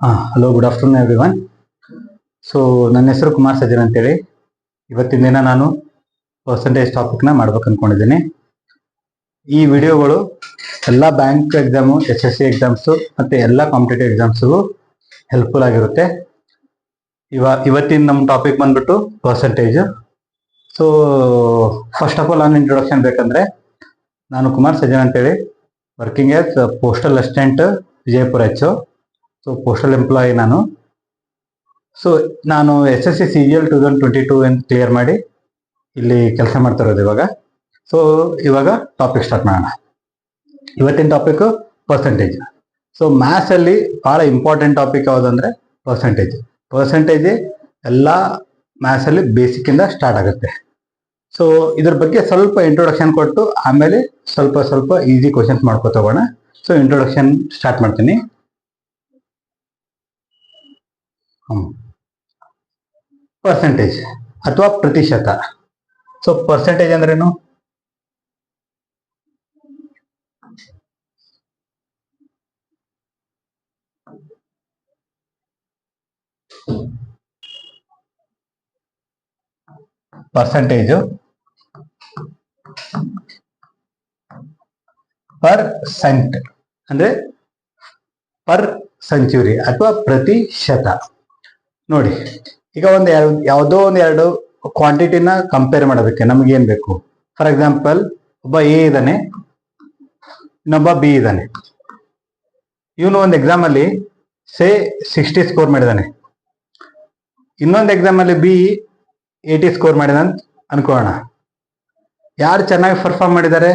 Hello, good afternoon everyone. So ನನ್ನ ಹೆಸರು ಕುಮಾರ್ ಸಜ್ಜನ್ ಅಂತೇಳಿ. ಇವತ್ತಿನ ದಿನ ನಾನು ಪರ್ಸೆಂಟೇಜ್ ಟಾಪಿಕ್ನ ಮಾಡ್ಬೇಕು ಅಂದ್ಕೊಂಡಿದ್ದೀನಿ. ಈ ವಿಡಿಯೋಗಳು ಎಲ್ಲ ಬ್ಯಾಂಕ್ ಎಕ್ಸಾಮು, SSC ಎಕ್ಸಾಮ್ಸು ಮತ್ತು ಎಲ್ಲ ಕಾಂಪಿಟೇಟಿವ್ ಎಕ್ಸಾಮ್ಸ್ಗೂ ಹೆಲ್ಪ್ಫುಲ್ ಆಗಿರುತ್ತೆ. ಇವತ್ತಿನ ನಮ್ಮ ಟಾಪಿಕ್ ಬಂದ್ಬಿಟ್ಟು percentage. So first of all ನಾನು ಇಂಟ್ರೊಡಕ್ಷನ್ ಬೇಕಂದ್ರೆ, ನಾನು ಕುಮಾರ್ ಸಜ್ಜನ್ ಅಂತೇಳಿ, working as postal assistant Vijayapura HO. So postal employee ನಾನು. ಸೊ ನಾನು SSC CGL 2022 ಅಂತ ಕ್ಲಿಯರ್ ಮಾಡಿ ಇಲ್ಲಿ ಕೆಲಸ ಮಾಡ್ತಾ ಇರೋದು ಇವಾಗ. ಸೊ ಇವಾಗ ಟಾಪಿಕ್ ಸ್ಟಾರ್ಟ್ ಮಾಡೋಣ. ಇವತ್ತಿನ ಟಾಪಿಕ್ ಪರ್ಸೆಂಟೇಜ್. ಸೊ ಮ್ಯಾಥ್ಸ್ ಅಲ್ಲಿ ಬಹಳ ಇಂಪಾರ್ಟೆಂಟ್ ಟಾಪಿಕ್ ಯಾವುದಂದ್ರೆ ಪರ್ಸೆಂಟೇಜ್. ಪರ್ಸೆಂಟೇಜ್ ಎಲ್ಲ ಮ್ಯಾಥ್ಸ್ ಅಲ್ಲಿ ಬೇಸಿಕ್ ಇಂದ ಸ್ಟಾರ್ಟ್ ಆಗುತ್ತೆ. ಸೊ ಇದ್ರ ಬಗ್ಗೆ ಸ್ವಲ್ಪ ಇಂಟ್ರೊಡಕ್ಷನ್ ಕೊಟ್ಟು ಆಮೇಲೆ ಸ್ವಲ್ಪ ಈಸಿ ಕ್ವಶನ್ಸ್ ಮಾಡ್ಕೊತ ಹೋಗೋಣ. ಸೊ ಇಂಟ್ರೊಡಕ್ಷನ್ ಸ್ಟಾರ್ಟ್ ಮಾಡ್ತೀನಿ. ಪರ್ಸೆಂಟೇಜ್ ಅಥವಾ ಪ್ರತಿಶತ. ಸೊ ಪರ್ಸೆಂಟೇಜ್ ಅಂದ್ರೇನು? ಪರ್ಸೆಂಟೇಜ್ ಪರ್ ಸೆಂಟ್ ಅಂದ್ರೆ ಪರ್ ಸೆಂಚುರಿ ಅಥವಾ ಪ್ರತಿಶತ. ನೋಡಿ, ಈಗ ಯಾವುದೋ ಎರಡು ಕ್ವಾಂಟಿಟಿನ ಕಂಪೇರ್ ಮಾಡೋದಕ್ಕೆ ನಮ್ಗೆ ಏನ್ ಬೇಕು? ಫಾರ್ ಎಕ್ಸಾಂಪಲ್, ಒಬ್ಬ A ಇದ್ದಾನೆ, ಇನ್ನೊಬ್ಬ B ಇದ್ದಾನೆ. ಇವನು ಒಂದು ಎಕ್ಸಾಮ್ ಅಲ್ಲಿ 60 ಸ್ಕೋರ್ ಮಾಡಿದಾನೆ, ಇನ್ನೊಂದು ಎಕ್ಸಾಮ್ ಅಲ್ಲಿ B 80 ಸ್ಕೋರ್ ಮಾಡಿದ ಅಂತ ಅನ್ಕೋಣ. ಯಾರು ಚೆನ್ನಾಗಿ ಪರ್ಫಾರ್ಮ್ ಮಾಡಿದ್ದಾರೆ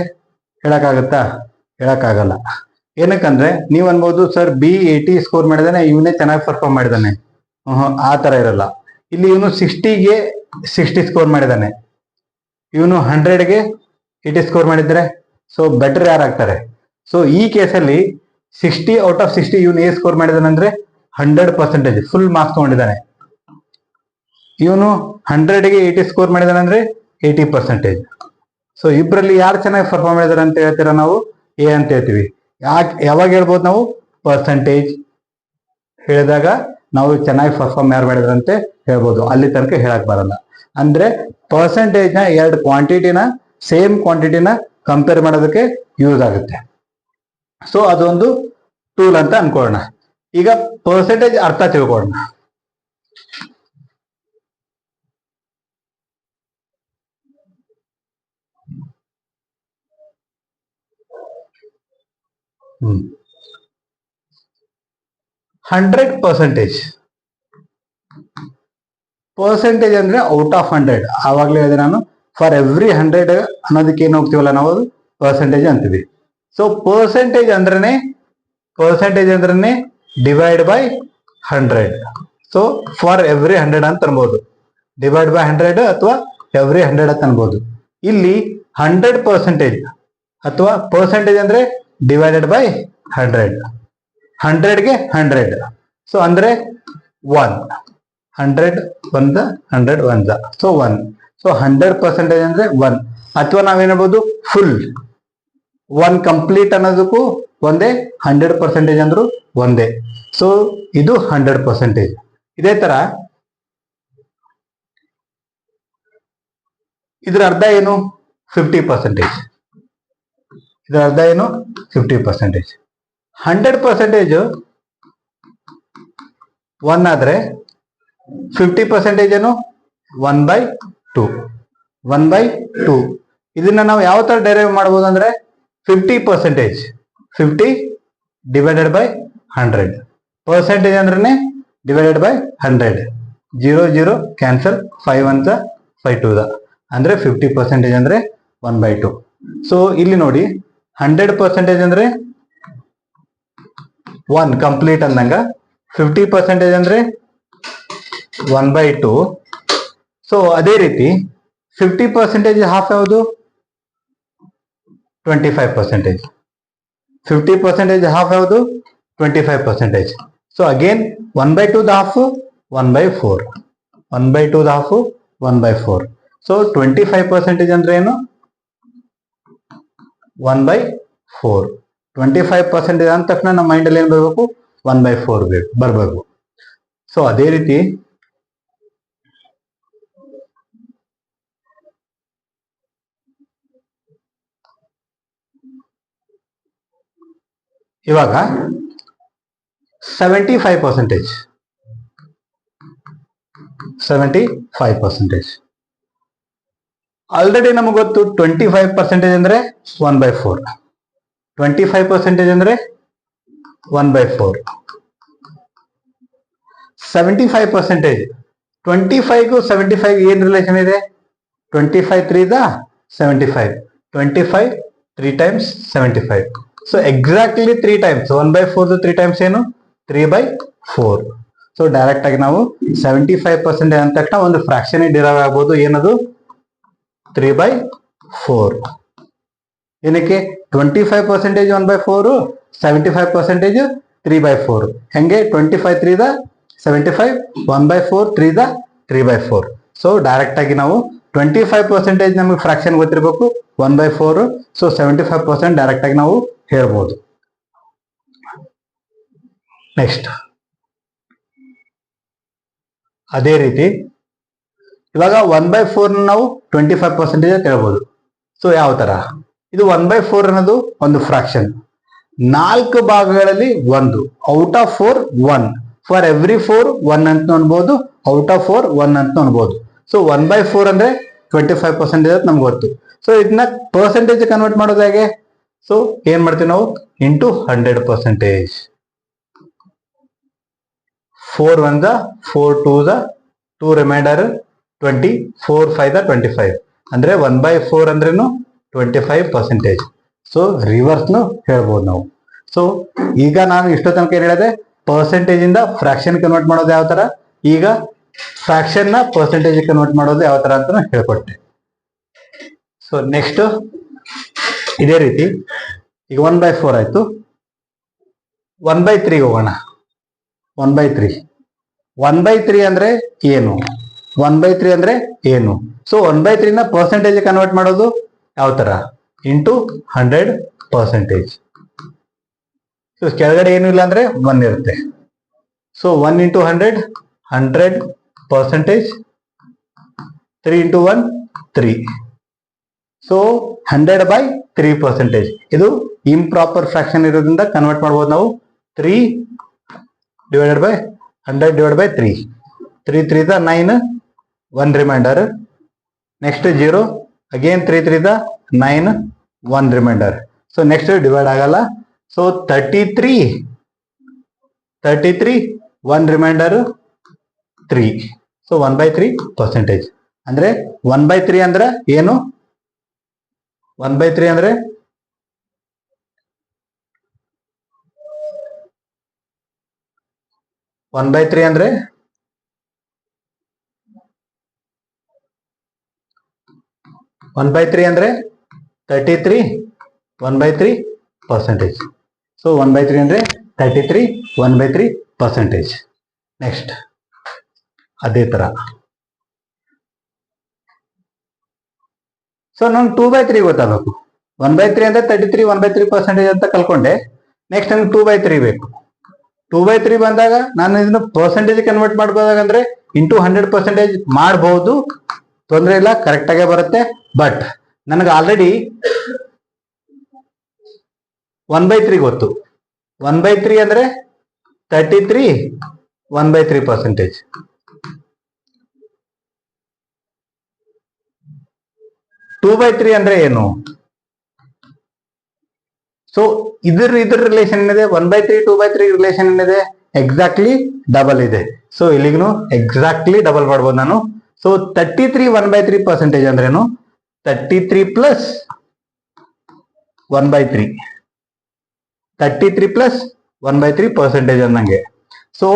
ಹೇಳಕ್ಕಾಗತ್ತಾ? ಹೇಳಕ್ಕಾಗಲ್ಲ. ಏನಕ್ಕಂದ್ರೆ ನೀವು ಅನ್ಬೋದು, ಸರ್ B 80 ಸ್ಕೋರ್ ಮಾಡಿದಾನೆ, ಇವನೇ ಚೆನ್ನಾಗಿ ಪರ್ಫಾರ್ಮ್ ಮಾಡಿದಾನೆ. ಆ ತರ ಇರಲ್ಲ. ಇಲ್ಲಿ ಇವನು 60ಗೆ 60 ಸ್ಕೋರ್ ಮಾಡಿದಾನೆ, ಇವನು 100ಗೆ 80 ಸ್ಕೋರ್ ಮಾಡಿದ್ರೆ ಸೊ ಬೆಟರ್ ಯಾರಾಗ್ತಾರೆ? ಸೊ ಈ ಕೇಸಲ್ಲಿ 60 ಔಟ್ ಆಫ್ 60 ಇವನು A ಸ್ಕೋರ್ ಮಾಡಿದಾನೆ ಅಂದ್ರೆ 100% ಫುಲ್ ಮಾರ್ಕ್ಸ್ ತಗೊಂಡಿದ್ದಾನೆ. ಇವನು 100ಗೆ 80 ಸ್ಕೋರ್ ಮಾಡಿದಾನೆ ಅಂದ್ರೆ 80%. ಸೊ ಇಬ್ಬರಲ್ಲಿ ಯಾರು ಚೆನ್ನಾಗಿ ಪರ್ಫಾರ್ಮ್ ಮಾಡಿದಾರೆ ಅಂತ ಹೇಳ್ತೀರಾ? ನಾವು A ಅಂತ ಹೇಳ್ತೀವಿ. ಯಾವಾಗ ಹೇಳ್ಬೋದು ನಾವು? ಪರ್ಸೆಂಟೇಜ್ ಹೇಳಿದಾಗ ನಾವು ಚೆನ್ನಾಗಿ ಪರ್ಫಾರ್ಮ್ ಯಾರು ಮಾಡಿದ್ರಂತೆ ಹೇಳ್ಬೋದು. ಅಲ್ಲಿ ತನಕ ಹೇಳಕ್ ಬರಲ್ಲ. ಅಂದ್ರೆ ಪರ್ಸೆಂಟೇಜ್ ನ ಎರಡು ಕ್ವಾಂಟಿಟಿನ ಸೇಮ್ ಕ್ವಾಂಟಿಟಿನ ಕಂಪೇರ್ ಮಾಡೋದಕ್ಕೆ ಯೂಸ್ ಆಗುತ್ತೆ. ಸೊ ಅದೊಂದು ಟೂಲ್ ಅಂತ ಅನ್ಕೊಳ್ಳೋಣ. ಈಗ ಪರ್ಸೆಂಟೇಜ್ ಅರ್ಥ ತಿಳ್ಕೊಳ್ಳೋಣ. ಹ್ಮ್ 100%. ಪರ್ಸೆಂಟೇಜ್ ಅಂದ್ರೆ ಔಟ್ ಆಫ್ 100. ಆವಾಗಲೇ ಹೇಳಿದೆ ನಾನು, ಫಾರ್ ಎವ್ರಿ 100 ಅನ್ನೋದಕ್ಕೆ ಏನು ಹೋಗ್ತೀವಲ್ಲ ನಾವು, ಅದು ಪರ್ಸೆಂಟೇಜ್ ಅಂತೀವಿ. ಸೊ ಪರ್ಸೆಂಟೇಜ್ ಅಂದ್ರೇನೆ divide by 100. So for every 100 ಅಂತ ಅನ್ಬೋದು, ಡಿವೈಡ್ ಬೈ 100 ಅಥವಾ ಎವ್ರಿ 100 ಅಂತ ಅನ್ಬೋದು. ಇಲ್ಲಿ 100% ಅಥವಾ ಪರ್ಸೆಂಟೇಜ್ ಅಂದ್ರೆ ಡಿವೈಡೆಡ್ ಬೈ 100. 100ಗೆ 100. ಸೊ ಅಂದ್ರೆ 1. 100 100 ಸೊ 1. ಸೊ 100% ಅಂದ್ರೆ 1. ಅಥವಾ ನಾವೇನಬಹುದು ಫುಲ್ 1 ಕಂಪ್ಲೀಟ್ ಅನ್ನೋದಕ್ಕೂ ಒಂದೇ, 100% ಅಂದ್ರೂ ಒಂದೇ. ಸೊ ಇದು 100%. ಇದೇ ತರ ಇದ್ರ ಅರ್ಧ ಏನು? 50%. ಇದರ ಅರ್ಧ ಏನು? 50%. 100% 1 ಆದ್ರೆ 50% ಏನು? 1/2. 1/2. ಇದನ್ನ ನಾವು ಯಾವ ತರ ಡೆರೈವ್ ಮಾಡಬಹುದು ಅಂದ್ರೆ 50%, 50 ಡಿವೈಡೆಡ್ ಬೈ 100. ಪರ್ಸೆಂಟೇಜ್ ಅಂದ್ರೆ ಡಿವೈಡೆಡ್ ಬೈ 100. 0 0 ಕ್ಯಾನ್ಸಲ್, 5 1 5 2 ಅಂದ್ರೆ 50% ಅಂದ್ರೆ 1/2. ಸೊ ಇಲ್ಲಿ ನೋಡಿ, 100% ಅಂದ್ರೆ 1 ಕಂಪ್ಲೀಟ್ ಅಂದಂಗ, 50% ಅಂದ್ರೆ 1/2. ಸೊ ಅದೇ ರೀತಿ 50% ಹಾಫ್ ಯಾವುದು? 25%. 50% ಹಾಫ್ ಯಾವುದು? 25%. So again 1/2 the half 1/4. 1/2 the half 1/4. So 25% ಅಂದ್ರೆ ಏನು? 1/4. 25% ಅಂದ ತಕ್ಷಣ ನಮ್ಮ ಮೈಂಡ್ ಅಲ್ಲಿ ಏನ್ ಬರಬೇಕು? 1/4 ಬರ್ಬೇಕು. ಸೊ ಅದೇ ರೀತಿ ಇವಾಗ 75%. 75%. ಆಲ್ರೆಡಿ ನಮಗೆ ಗೊತ್ತು 25% ಅಂದ್ರೆ 1/4. 25% ಅಂದ್ರೆ 1/4. 75%. 25ಗೂ 75 ಏನ್ ರಿಲೇಷನ್ ಇದೆ? 25 3 75. 25 3 times 75. So exactly 3 times. 1/4 3 times ಏನು? 3/4. ಸೊ ಡೈರೆಕ್ಟ್ ಆಗಿ ನಾವು 75% ಅಂದ ತಕ್ಷಣ ಒಂದು ಫ್ರಾಕ್ಷನ್ ಡಿರೈವ್ ಆಗ್ಬೋದು. ಏನದು? 3/4. ಏನಕ್ಕೆ? 25% 1/4, 75% 3/4. ಹೆಂಗೆ? 25 3 75, 1/4 3 3/4. ಸೊ ಡೈರೆಕ್ಟ್ ಆಗಿ ನಾವು 25% ನಮಗೆ ಫ್ರಾಕ್ಷನ್ ಗೊತ್ತಿರಬೇಕು, 1/4. ಸೊ 75% ಡೈರೆಕ್ಟ್ ಆಗಿ ನಾವು ಹೇಳ್ಬೋದು. ನೆಕ್ಸ್ಟ್ ಅದೇ ರೀತಿ ಇವಾಗ 1/4 ನಾವು 25% ಅಂತ ಹೇಳ್ಬೋದು. ಸೊ ಯಾವ ತರ? ಇದು 1/4 ಅನ್ನೋದು ಒಂದು ಫ್ರಾಕ್ಷನ್. 4 ಭಾಗಗಳಲ್ಲಿ 1. Out of 4 1. ಫಾರ್ ಎವ್ರಿ 4 1 ಅಂತ ಅನ್ಬೋದು. ಔಟ್ ಆಫ್ 4 1 ಅಂತ ಅನ್ಬೋದು. ಸೊ 1/4 ಅಂದ್ರೆ 25% ಅಂತ ನಮ್ಗೆ ಗೊತ್ತು. ಸೊ ಇದನ್ನ ಪರ್ಸೆಂಟೇಜ್ ಕನ್ವರ್ಟ್ ಮಾಡೋದು ಹೇಗೆ? ಸೊ ಏನ್ ಮಾಡ್ತೀವಿ ನಾವು? ಇಂಟು 100%. 4 1 4 2 2 ರಿಮೈಂಡರ್ 20, 4 5 25. ಅಂದ್ರೆ 1/4 ಅಂದ್ರೇನು? 25%. ಸೊ ರಿವರ್ಸ್ನು ಹೇಳ್ಬೋದು ನಾವು. ಸೊ ಈಗ ನಾನು ಇಷ್ಟೋ ತನಕ ಏನ್ ಹೇಳಿದೆ? ಪರ್ಸೆಂಟೇಜ್ ಇಂದ ಫ್ರಾಕ್ಷನ್ ಕನ್ವರ್ಟ್ ಮಾಡೋದು ಯಾವ ತರ, ಈಗ ಫ್ರಾಕ್ಷನ್ ನ ಪರ್ಸೆಂಟೇಜ್ ಕನ್ವರ್ಟ್ ಮಾಡೋದು ಯಾವ ತರ ಅಂತ ಹೇಳ್ಕೊಟ್ಟೆ. ಸೊ ನೆಕ್ಸ್ಟ್ ಇದೇ ರೀತಿ ಈಗ 1/4 ಆಯ್ತು. 1/3 ಹೋಗೋಣ. 1/3. 1/3 ಅಂದ್ರೆ ಏನು? 1/3 ಅಂದ್ರೆ ಏನು? ಸೊ 1/3 ನ ಪರ್ಸೆಂಟೇಜ್ ಕನ್ವರ್ಟ್ ಮಾಡೋದು ಯಾವ ತರ? ಇಂಟು 100%. ಸೊ ಕೆಳಗಡೆ ಏನು ಇಲ್ಲ ಅಂದ್ರೆ 1 ಇರುತ್ತೆ. So 1 into 100, 100%. 3 into 1 3. ಸೊ 100/3%. ಇದು ಇಂಪ್ರಾಪರ್ ಫ್ರಾಕ್ಷನ್ ಇರೋದ್ರಿಂದ ಕನ್ವರ್ಟ್ ಮಾಡ್ಬೋದು ನಾವು. 3 divided by 100 divided by 3. 3 3 9, 1 remainder. Next 0, again 3 3 9, 1 remainder. So next divide ಆಗಲ್ಲ. So 33, 1 remainder 3. ಸೊ 1/3%. ಅಂದ್ರೆ 1/3 ಅಂದ್ರೆ ಏನು? 1/3 ಅಂದ್ರೆ 1/3 ಅಂದ್ರೆ 1/3 ಅಂದ್ರೆ 33 1/3%. ಸೊ 1/3 ಅಂದ್ರೆ 33 1/3%. ನೆಕ್ಸ್ಟ್ ಅದೇ ತರ. ಸೊ ನಂಗೆ 2/3 ಗೊತ್ತಾಗಬೇಕು. 1/3 ಅಂದ್ರೆ 33 1/3% ಅಂತ ಕಲ್ಕೊಂಡೆ. ನೆಕ್ಸ್ಟ್ ನಂಗೆ 2/3 ಬೇಕು. 2/3 ಬಂದಾಗ ನಾನು ಇದನ್ನ ಪರ್ಸೆಂಟೇಜ್ ಕನ್ವರ್ಟ್ ಮಾಡ್ಬೋದಾಗ ಅಂದ್ರೆ ಇಂಟು 100% ಮಾಡಬಹುದು, ತೊಂದರೆ ಇಲ್ಲ, ಕರೆಕ್ಟ್ ಆಗೇ ಬರುತ್ತೆ. ಬಟ್ ನನಗೆ ಆಲ್ರೆಡಿ 1/3 ಗೊತ್ತು. 1/3 ಅಂದ್ರೆ 33 1/3%. 2/3 ಅಂದ್ರೆ ಏನು? ಸೊ ಇದ್ರ ರಿಲೇಷನ್ ಏನಿದೆ? 1/3 2/3 ರಿಲೇಷನ್ ಏನಿದೆ? ಎಕ್ಸಾಕ್ಟ್ಲಿ ಡಬಲ್ ಇದೆ. ಸೊ ಇಲ್ಲಿಗೂ ಎಕ್ಸಾಕ್ಟ್ಲಿ ಡಬಲ್ ಮಾಡ್ಬೋದು ನಾನು. ಸೊ 33 1/3% ಅಂದ್ರೇನು? 33 ಪ್ಲಸ್ 1/3. 33 ಪ್ಲಸ್ 1/3% ಅನ್ನಂಗೆ. ಸೊ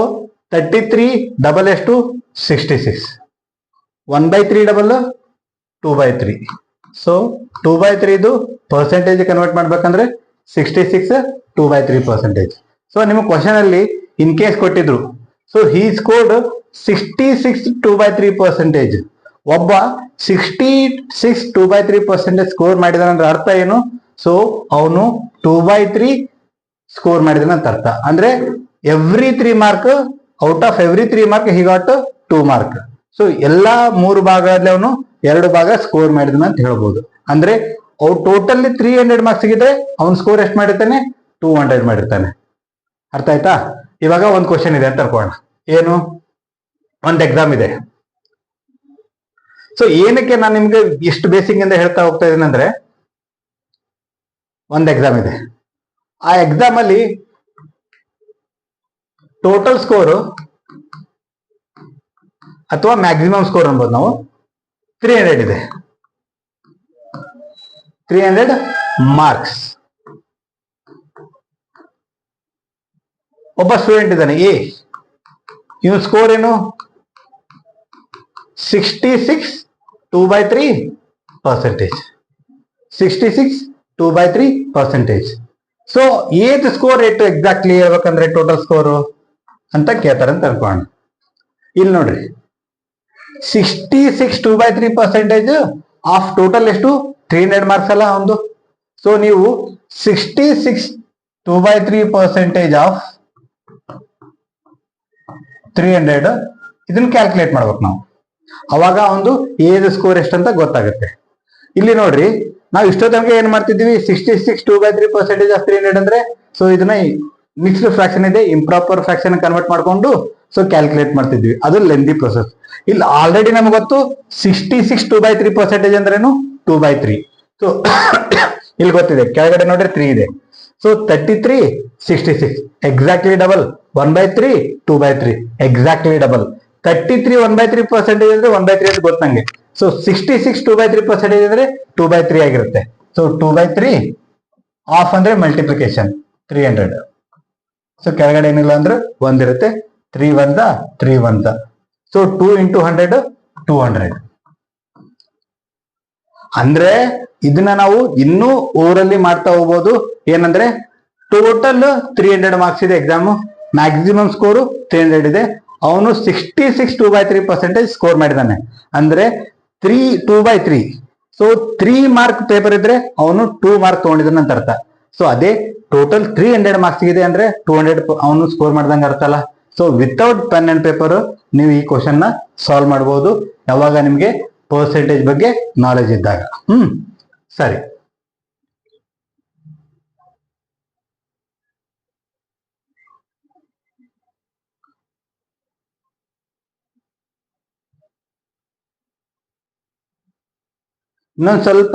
33 ಡಬಲ್ ಎಷ್ಟು? 66. 1/3 ಡಬಲ್ 2/3. ಸೊ 2/3 ಇದು ಪರ್ಸೆಂಟೇಜ್ ಕನ್ವರ್ಟ್ ಮಾಡ್ಬೇಕಂದ್ರೆ 66 2/3%. ಸೊ ನಿಮ್ಮ ಕ್ವಶನ್ ಅಲ್ಲಿ ಇನ್ ಕೇಸ್ ಕೊಟ್ಟಿದ್ರು. So he scored 66 2/3%. ಒಬ್ಬ 66 2/3% ಸ್ಕೋರ್ ಮಾಡಿದಾನೆ ಅಂದ್ರೆ ಅರ್ಥ ಏನು? ಸೊ ಅವನು 2/3 ಸ್ಕೋರ್ ಮಾಡಿದಾನೆ ಅಂತ ಅರ್ಥ. ಅಂದ್ರೆ every 3 mark, out of every 3 mark he got 2 mark. So ಎಲ್ಲಾ 3 ಭಾಗದಲ್ಲಿ ಅವನು 2 ಭಾಗ ಸ್ಕೋರ್ ಮಾಡಿದನ ಅಂತ ಹೇಳ್ಬೋದು. ಅಂದ್ರೆ ಅವ್ರು ಟೋಟಲಿ 300 ಮಾರ್ಕ್ಸ್ ಸಿಗಿದ್ರೆ ಅವ್ನ ಸ್ಕೋರ್ ಎಷ್ಟು ಮಾಡಿರ್ತಾನೆ, 200 ಮಾಡಿರ್ತಾನೆ. ಅರ್ಥ ಆಯ್ತಾ? ಇವಾಗ ಒಂದು ಕ್ವಶನ್ ಇದೆ ಅಂತ ಅನ್ಕೋಣ. ಏನು, ಒಂದು ಎಕ್ಸಾಮ್ ಇದೆ. ಸೊ ಏನಕ್ಕೆ ನಾನು ನಿಮ್ಗೆ ಇಷ್ಟು ಬೇಸಿಕ್ ಇಂದ ಹೇಳ್ತಾ ಹೋಗ್ತಾ ಇದ್ದೀನಿ ಅಂದ್ರೆ, ಒಂದು ಎಕ್ಸಾಮ್ ಇದೆ. ಆ ಎಕ್ಸಾಮ್ ಅಲ್ಲಿ ಟೋಟಲ್ ಸ್ಕೋರ್ ಅಥವಾ ಮ್ಯಾಕ್ಸಿಮಮ್ ಸ್ಕೋರ್ ಅನ್ಬೋದು ನಾವು, 300 ಇದೆ. 300 ಮಾರ್ಕ್ಸ್. ಒಬ್ಬ ಸ್ಟೂಡೆಂಟ್ ಇದ್ದಾನೆ ಎ, ಇವನ್ ಸ್ಕೋರ್ ಏನು, 66 2/3%. 66 2/3%. ಸೊ ಏತ್ ಸ್ಕೋರ್ ಎಷ್ಟು ಎಕ್ಸಾಕ್ಟ್ಲಿ ಹೇಳ್ಬೇಕಂದ್ರೆ ಟೋಟಲ್ ಸ್ಕೋರು ಅಂತ ಕೇಳ್ತಾರೆ ಅಂತ ಅನ್ಕೋಣ. ಇಲ್ಲಿ ನೋಡ್ರಿ, 66 2/3% ಆಫ್ ಟೋಟಲ್ ಎಷ್ಟು, 300 ಮಾರ್ಕ್ಸ್ ಅಲ್ಲ ಒಂದು. ಸೊ ನೀವು 66 2/3% ಆಫ್ 300 ಇದನ್ನ ಕ್ಯಾಲ್ಕುಲೇಟ್ ಮಾಡ್ಬೇಕು ನಾವು. ಅವಾಗ ಒಂದು ಏಜ್ ಸ್ಕೋರ್ ಎಷ್ಟಂತ ಗೊತ್ತಾಗುತ್ತೆ. ಇಲ್ಲಿ ನೋಡ್ರಿ, ನಾವು ಇಷ್ಟೋ ತನಕ ಏನ್ ಮಾಡ್ತಿದ್ವಿ, 66 2/3% ಆಫ್ 300 ಅಂದ್ರೆ, ಸೊ ಇದನ್ನ ಮಿಕ್ಸ್ಡ್ ಫ್ರಾಕ್ಷನ್ ಇದೆ, ಇಂಪ್ರಾಪರ್ ಫ್ರಾಕ್ಷನ್ ಕನ್ವರ್ಟ್ ಮಾಡ್ಕೊಂಡು ಸೊ ಕ್ಯಾಲ್ಕುಲೇಟ್ ಮಾಡ್ತಿದ್ವಿ. ಅದು ಲೆಂದಿ ಪ್ರೊಸೆಸ್. ಇಲ್ಲಿ ಆಲ್ರೆಡಿ ನಮ್ಗೆ ಗೊತ್ತು 66 2/3% ಅಂದ್ರೇನು 2/3. ಸೊ ಇಲ್ಲಿ ಗೊತ್ತಿದೆ, ಕೆಳಗಡೆ ನೋಡ್ರಿ 3 ಇದೆ. So 33 66 exactly double, 1/3 2/3 exactly double. 33 1/3% ಅಂದ್ರೆ 1/3 ಅಂತ ಗೊತ್ತು ನಂಗೆ. ಸೊ 66 2/3% ಅಂದ್ರೆ 2/3 ಆಗಿರುತ್ತೆ. ಸೊ 2/3 ಆಫ್ ಅಂದ್ರೆ ಮಲ್ಟಿಪ್ಲಿಕೇಶನ್ 300. ಸೊ ಕೆಳಗಡೆ ಏನಿಲ್ಲ ಅಂದ್ರೆ ಒಂದಿರುತ್ತೆ, 3 1 3 1. ಸೊ 2 × 100 200. ಅಂದ್ರೆ ಇದನ್ನ ನಾವು ಇನ್ನೂ ಓವರಲ್ಲಿ ಮಾಡ್ತಾ ಹೋಗ್ಬೋದು. ಏನಂದ್ರೆ ಟೋಟಲ್ 300 ಮಾರ್ಕ್ಸ್ ಇದೆ ಎಕ್ಸಾಮ್, ಮ್ಯಾಕ್ಸಿಮಮ್ ಸ್ಕೋರು 300 ಇದೆ. ಅವನು 66 2/3% ಸ್ಕೋರ್ ಮಾಡಿದಾನೆ. ಅಂದ್ರೆ 2/3. ಸೊ 3 ಮಾರ್ಕ್ ಪೇಪರ್ ಇದ್ರೆ ಅವನು 2 ಮಾರ್ಕ್ ತಗೊಂಡಿದ್ದಾನೆ ಅಂತ ಅರ್ಥ. ಸೊ ಅದೇ ಟೋಟಲ್ 300 ಮಾರ್ಕ್ಸ್ ಇದೆ ಅಂದ್ರೆ 200 ಅವನು ಸ್ಕೋರ್ ಮಾಡ್ದಂಗೆ ಅರ್ಥ ಅಲ್ಲ. So without pen and paper ನೀವು ಈ ಕ್ವಶನ್ ನ ಸಾಲ್ವ್ ಮಾಡಬಹುದು, ಯಾವಾಗ ನಿಮ್ಗೆ ಪರ್ಸೆಂಟೇಜ್ ಬಗ್ಗೆ ನಾಲೆಜ್ ಇದ್ದಾಗ. ಸರಿ,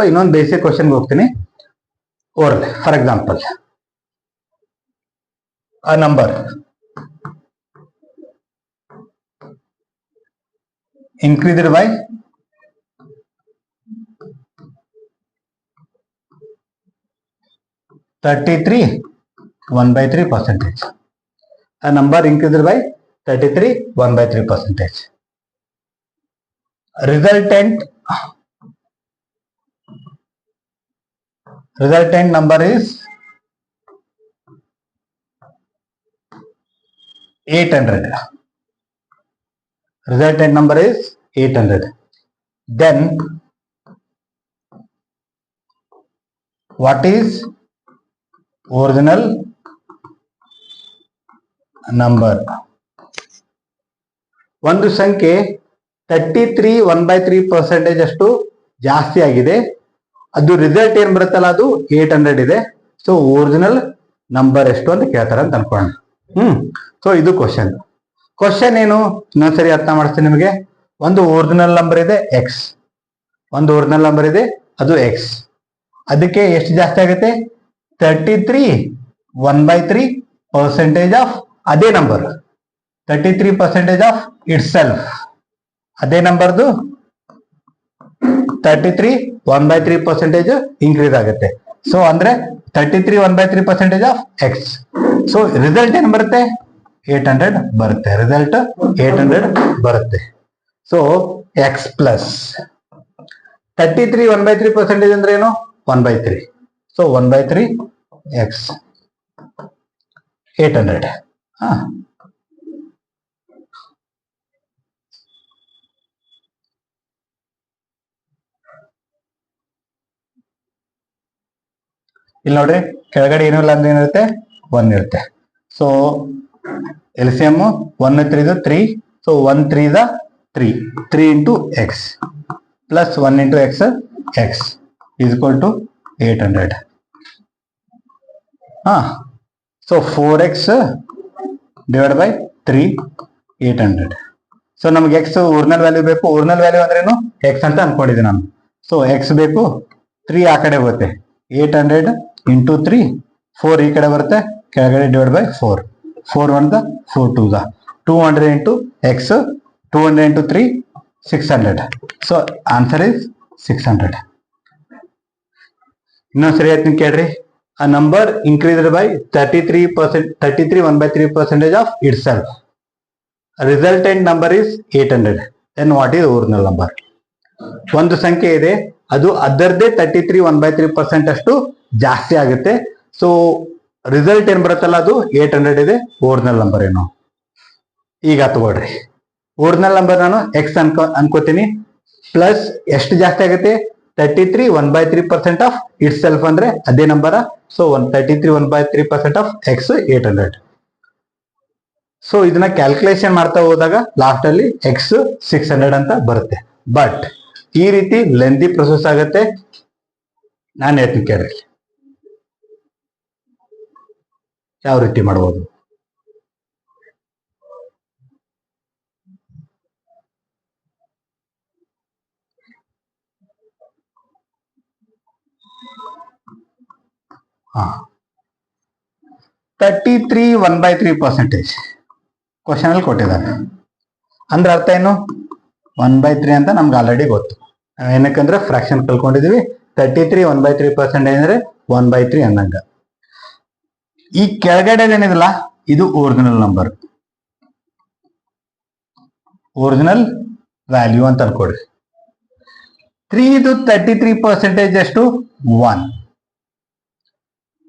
ಇನ್ನೊಂದು ಬೇಸಿಕ್ ಕ್ವಶನ್ಗೆ ಹೋಗ್ತೀನಿ. Oral, for example, a number increased by 33 1/3%. A number increased by 33 1/3%. Resultant number is 800. Resultant number is 800. Then what is original number? ಒಂದು ಸಂಖ್ಯೆ 33 1/3% ಅಷ್ಟು ಜಾಸ್ತಿ ಆಗಿದೆ. ಅದು ರಿಸಲ್ಟ್ ಏನ್ ಬರುತ್ತಲ್ಲ ಅದು 800 ಇದೆ. ಸೊ ಒರಿಜಿನಲ್ ನಂಬರ್ ಎಷ್ಟು ಅಂತ ಕೇಳ್ತಾರೆ ಅಂತ ಅನ್ಕೋಣ. ಸೊ ಇದು ಕ್ವಶನ್ ಏನು, ಇನ್ನೊಂದ್ಸರಿ ಅರ್ಥ ಮಾಡಿಸ್ತೀನಿ ನಿಮಗೆ. ಒಂದು ಒರಿಜಿನಲ್ ನಂಬರ್ ಇದೆ ಎಕ್ಸ್, ಒಂದು ಒರಿಜಿನಲ್ ನಂಬರ್ ಇದೆ ಅದು ಎಕ್ಸ್. ಅದಕ್ಕೆ ಎಷ್ಟು ಜಾಸ್ತಿ ಆಗುತ್ತೆ, 33 1/3% ಆಫ್ ಅದೇ ನಂಬರ್, 33% ಆಫ್ ಇಟ್ ಸೆಲ್ಫ್. ಅದೇ ನಂಬರ್ದು 33 1/3% ಇನ್ಕ್ರೀಸ್ ಆಗುತ್ತೆ. ಸೊ ಅಂದ್ರೆ 33 1/3% ಆಫ್ ಎಕ್ಸ್. ಸೊ ರಿಸಲ್ಟ್ ಏನ್ ಬರುತ್ತೆ, 800 ಬರುತ್ತೆ. ರಿಸಲ್ಟ್ 800 ಬರುತ್ತೆ. ಸೊ ಎಕ್ಸ್ ಪ್ಲಸ್ 33 1/3% ಅಂದ್ರೆ ಏನು, 1/3. So 1/3 X 800. ಇಲ್ಲಿ ನೋಡ್ರಿ, ಕೆಳಗಡೆ ಏನೂ ಇಲ್ಲ ಅಂದ್ರೆ ಏನಿರುತ್ತೆ, 1 ಇರುತ್ತೆ. So LCM 1 3 3, so 1 3 the 3, 3 into x plus 1 into x is equal to 800. So 4x divided by 3, 800. So ನಮ್ಗೆ ಎಕ್ಸ್ ಒರಿಜಿನಲ್ ವ್ಯಾಲ್ಯೂ ಬೇಕು. ಒರಿಜಿನಲ್ ವ್ಯಾಲ್ಯೂ ಅಂದ್ರೇನು ಎಕ್ಸ್ ಅಂತ ಅನ್ಕೊಂಡಿದ್ದೆ ನಾನು. ಸೊ ಎಕ್ಸ್ ಬೇಕು, 3 ಆ ಕಡೆ ಬರುತ್ತೆ, 800 ಇಂಟು 3, 4 ಈ ಕಡೆ ಬರುತ್ತೆ, ಕೆಳಗಡೆ divide by 4, 4 1 the 4 2 the 200 into X, 200 into 3, 600. So answer is 600. ಇನ್ನೊಂದು ಸರಿ ಹೇಳ್ತೀನಿ ಕೇಳ್ರಿ. A number increased by 33%, 33 1/3% of itself. Resultant number is 800. Then what is original number? ಒಂದು ಸಂಖ್ಯೆ ಇದೆ, ಅದು ಅದರದೇ 33 1/3% ಅಷ್ಟು ಜಾಸ್ತಿ ಆಗುತ್ತೆ. ಸೊ ರಿಸಲ್ಟ್ ಏನ್ ಬರುತ್ತಲ್ಲ ಅದು 800 ಇದೆ. ಒರಿಜಿನಲ್ ನಂಬರ್ ಏನು? ಈಗ ತಗೊಳ್ರಿ, ಒರಿಜಿನಲ್ ನಂಬರ್ ನಾನು ಎಕ್ಸ್ ಅನ್ಕೋತೀನಿ, ಪ್ಲಸ್ ಎಷ್ಟು ಜಾಸ್ತಿ ಆಗುತ್ತೆ? 33 1/3% ಆಫ್ ಇಟ್ ಸೆಲ್ಫ್ ಅಂದ್ರೆ ಅದೇ number. So 33 1/3% of X 800. So ಇದನ್ನ ಕ್ಯಾಲ್ಕುಲೇಷನ್ ಮಾಡ್ತಾ ಹೋದಾಗ ಲಾಸ್ಟ್ ಅಲ್ಲಿ ಎಕ್ಸ್ 600 ಅಂತ ಬರುತ್ತೆ. ಬಟ್ ಈ ರೀತಿ ಲೆಂದಿ ಪ್ರೊಸೆಸ್ ಆಗುತ್ತೆ. ನಾನು ಹೇಳ್ತೀನಿ ಕೇಳ್ರಿ ಯಾವ ರೀತಿ ಮಾಡಬಹುದು. ಹಾ, 33 1/3% ಕ್ವಶನ್ ಅಲ್ಲಿ ಕೊಟ್ಟಿದ್ದಾರೆ. ಅಂದ್ರೆ ಅರ್ಥ ಏನು? 1/3 ಅಂತ ನಮ್ಗೆ ಆಲ್ರೆಡಿ ಗೊತ್ತು. ಏನಕ್ಕಂದ್ರೆ ಫ್ರಾಕ್ಷನ್ ಕಲ್ಕೊಂಡಿದೀವಿ. 33 1/3% ಅಂದ್ರೆ 1/3 ಅನ್ನಂಗ. ಈ ಕೆಳಗಡೆ ಏನಿದಲ್ಲ ಇದು ಒರಿಜಿನಲ್ ನಂಬರ್, ಒರಿಜಿನಲ್ ವ್ಯಾಲ್ಯೂ ಅಂತ ಅನ್ಕೊಡ್ರಿ. 3 ಇದು 33% ಎಷ್ಟು? 1.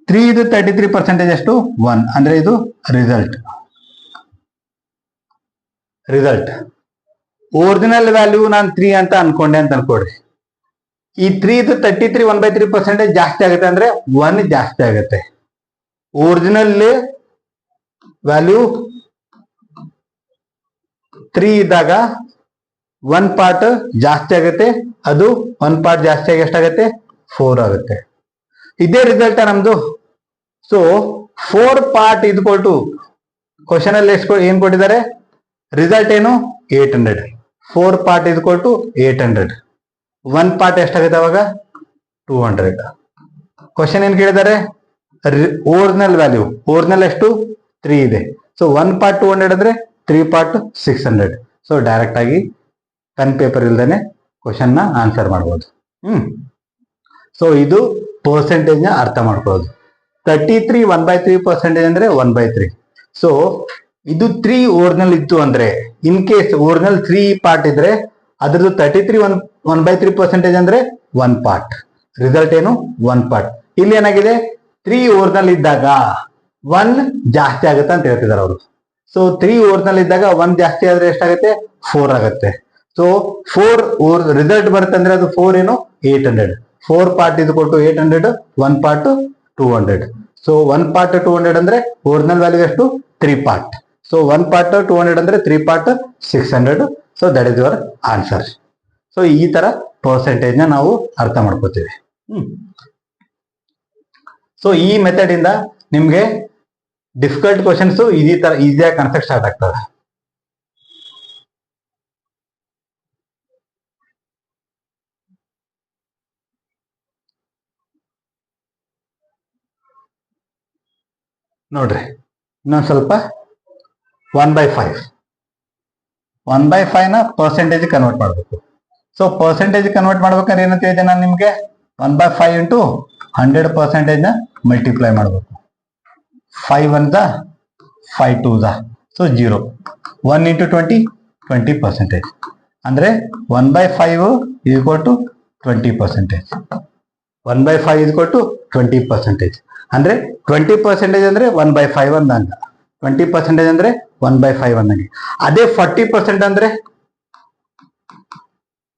3 ಇದು 33% ಎಷ್ಟು? 1. ಅಂದ್ರೆ ಇದು ರಿಸಲ್ಟ್. ಒರಿಜಿನಲ್ ವ್ಯಾಲ್ಯೂ ನಾನು 3 ಅಂತ ಅನ್ಕೊಂಡೆ ಅಂತ ಅನ್ಕೊಡ್ರಿ. ಈ 3 ಇದು 33 1/3% ಜಾಸ್ತಿ ಆಗುತ್ತೆ ಅಂದ್ರೆ 1 ಜಾಸ್ತಿ ಆಗುತ್ತೆ. ಒರಿಜಿನಲ್ ವ್ಯಾಲ್ಯೂ 3 ಇದ್ದಾಗ 1 ಪಾರ್ಟ್ ಜಾಸ್ತಿ ಆಗುತ್ತೆ. ಅದು 1 ಪಾರ್ಟ್ ಜಾಸ್ತಿ ಆಗಿ ಎಷ್ಟಾಗುತ್ತೆ? 4 ಆಗುತ್ತೆ. ಇದೇ ರಿಸಲ್ಟ್ ನಮ್ದು. ಸೊ 4 ಪಾರ್ಟ್ ಇದ್ಕೊಲ್ ಟು ಕ್ವಶನ್ ಅಲ್ಲಿ ಏನ್ ಕೊಟ್ಟಿದ್ದಾರೆ? ರಿಸಲ್ಟ್ ಏನು? 800. 4 ಪಾರ್ಟ್ ಇದ್ಕೊಲ್ ಟು 800. 1 ಪಾರ್ಟ್ ಎಷ್ಟಾಗುತ್ತೆ ಅವಾಗ? 200. ಕ್ವಶನ್ ಏನ್ ಕೇಳಿದ್ದಾರೆ? ಒರಿಜಿನಲ್ ವ್ಯಾಲ್ಯೂ, ಒರಿಜಿನಲ್ ಎಷ್ಟು? 3 ಇದೆ. ಸೊ 1 ಪಾರ್ಟ್ 200 ಅಂದ್ರೆ 3 ಪಾರ್ಟ್ 600. ಸೊ ಡೈರೆಕ್ಟ್ ಆಗಿ ಪೆನ್ ಪೇಪರ್ ಇಲ್ದೇನೆ ಕ್ವಶನ್ ನ ಆನ್ಸರ್ ಮಾಡ್ಬೋದು. ಸೊ ಇದು ಪರ್ಸೆಂಟೇಜ್ ನ ಅರ್ಥ ಮಾಡ್ಕೊಳ್ಳೋದು. 33 1/3% ಅಂದ್ರೆ 1/3. ಸೊ ಇದು 3 ಒರಿಜಿನಲ್ ಇತ್ತು ಅಂದ್ರೆ, ಇನ್ ಕೇಸ್ ಒರಿಜಿನಲ್ 3 ಪಾರ್ಟ್ ಇದ್ರೆ ಅದ್ರದ್ದು 33 1/3% ಅಂದ್ರೆ 1 ಪಾರ್ಟ್. ರಿಸಲ್ಟ್ ಏನು? 1 ಪಾರ್ಟ್. ಇಲ್ಲಿ ಏನಾಗಿದೆ? 3 ಒರಿಜಿನಲ್ ಇದ್ದಾಗ 1 ಜಾಸ್ತಿ ಆಗುತ್ತೆ ಅಂತ ಹೇಳ್ತಿದ್ದಾರೆ ಅವರು. ಸೊ 3 ಒರಿಜಿನಲ್ ಇದ್ದಾಗ 1 ಜಾಸ್ತಿ ಆದ್ರೆ ಎಷ್ಟಾಗುತ್ತೆ? 4 ಆಗುತ್ತೆ. ಸೊ 4 ರಿಸಲ್ಟ್ ಬರುತ್ತೆ ಅಂದ್ರೆ ಅದು 4 ಏನು? 800. 4 ಪಾರ್ಟ್ ಇದು ಕೊಟ್ಟು 800, 1 ಪಾರ್ಟ್ 200. ಸೊ 1 ಪಾರ್ಟ್ 200 ಅಂದ್ರೆ ಒರಿಜಿನಲ್ ವ್ಯಾಲ್ಯೂ ಎಷ್ಟು? 3 ಪಾರ್ಟ್. ಸೊ 1 ಪಾರ್ಟ್ 200 ಅಂದ್ರೆ 3 part 600. So that is your answer. So ಈ ತರ ಪರ್ಸೆಂಟೇಜ್ ನ ನಾವು ಅರ್ಥ ಮಾಡ್ಕೋತೀವಿ. ಸೊ ಈ ಮೆಥಡ್ ಇಂದ ನಿಮ್ಗೆ ಡಿಫಿಕಲ್ಟ್ ಕ್ವಶನ್ಸ್ ಈಸಿಯಾಗಿ ಕಾನ್ಸೆಪ್ಟ್ ಸ್ಟಾರ್ಟ್ ಆಗ್ತದೆ. ನೋಡ್ರಿ ಇನ್ನೊಂದು ಸ್ವಲ್ಪ 1/5 ನ ಪರ್ಸೆಂಟೇಜ್ ಕನ್ವರ್ಟ್ ಮಾಡಬೇಕು. ಸೊ ಪರ್ಸೆಂಟೇಜ್ ಕನ್ವರ್ಟ್ ಮಾಡ್ಬೇಕಾದ್ರೆ ಏನಂತ ಹೇಳಿದೆ ನಾನು ನಿಮ್ಗೆ? 1/5 ಇಂಟು 100% ನ ಮಲ್ಟಿಪ್ಲೈ ಮಾಡಬೇಕು. 5 1 ದ 5 2 ದ, ಸೊ 0. 1 ಇಂಟು 20% ಅಂದ್ರೆ 1/5 ಈಕ್ವಲ್ ಟು 20%. 1/5 equal to 20%. ಅಂದ್ರೆ 20% ಅಂದ್ರೆ 1/5 ಅಂದಂಗ, 20% ಅಂದ್ರೆ 1/5 ಅಂದಂಗೆ. ಅದೇ 40% ಅಂದ್ರೆ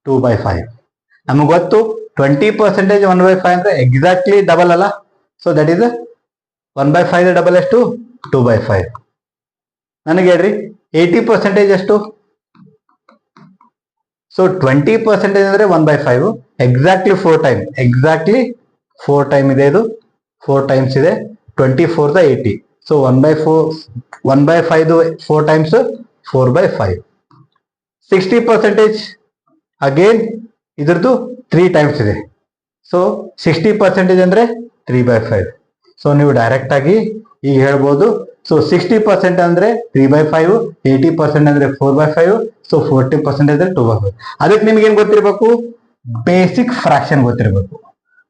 2/5. ನಮಗೆ ಗೊತ್ತು 20% 1/5 ಅಂದ್ರೆ ಎಕ್ಸಾಕ್ಟ್ಲಿ ಡಬಲ್ ಅಲ್ಲ. ಸೊ ದಟ್ ಈಸ್ 1/5 ಡಬಲ್ ಎಷ್ಟು? 2/5. ನನಗೆ ಹೇಳ್ರಿ 80% ಎಷ್ಟು? ಸೊ 20% ಅಂದ್ರೆ 1/5 ಎಕ್ಸಾಕ್ಟ್ಲಿ 4 ಟೈಮ್, ಎಕ್ಸಾಕ್ಟ್ಲಿ 4 ಟೈಮ್ ಇದೆ, ಇದು 4 ಟೈಮ್ಸ್ ಇದೆ. 24 ದ 80, ಸೊ 1/5 4 ಟೈಮ್ಸ್ 4/5. 60% ಅಗೇನ್ ಇದ್ರದ್ದು 3 ಟೈಮ್ಸ್ ಇದೆ, ಸೊ 60% ಅಂದ್ರೆ 3/5. ಸೊ ನೀವು ಡೈರೆಕ್ಟ್ ಆಗಿ ಈಗ ಹೇಳ್ಬೋದು. ಸೊ 60% ಅಂದ್ರೆ 3/5, 80% ಅಂದ್ರೆ 4/5, ಸೊ 40% ಅಂದ್ರೆ 2/5. ಅದಕ್ಕೆ ನಿಮ್ಗೆ ಏನ್ ಗೊತ್ತಿರ್ಬೇಕು? ಬೇಸಿಕ್ ಫ್ರಾಕ್ಷನ್ ಗೊತ್ತಿರ್ಬೇಕು.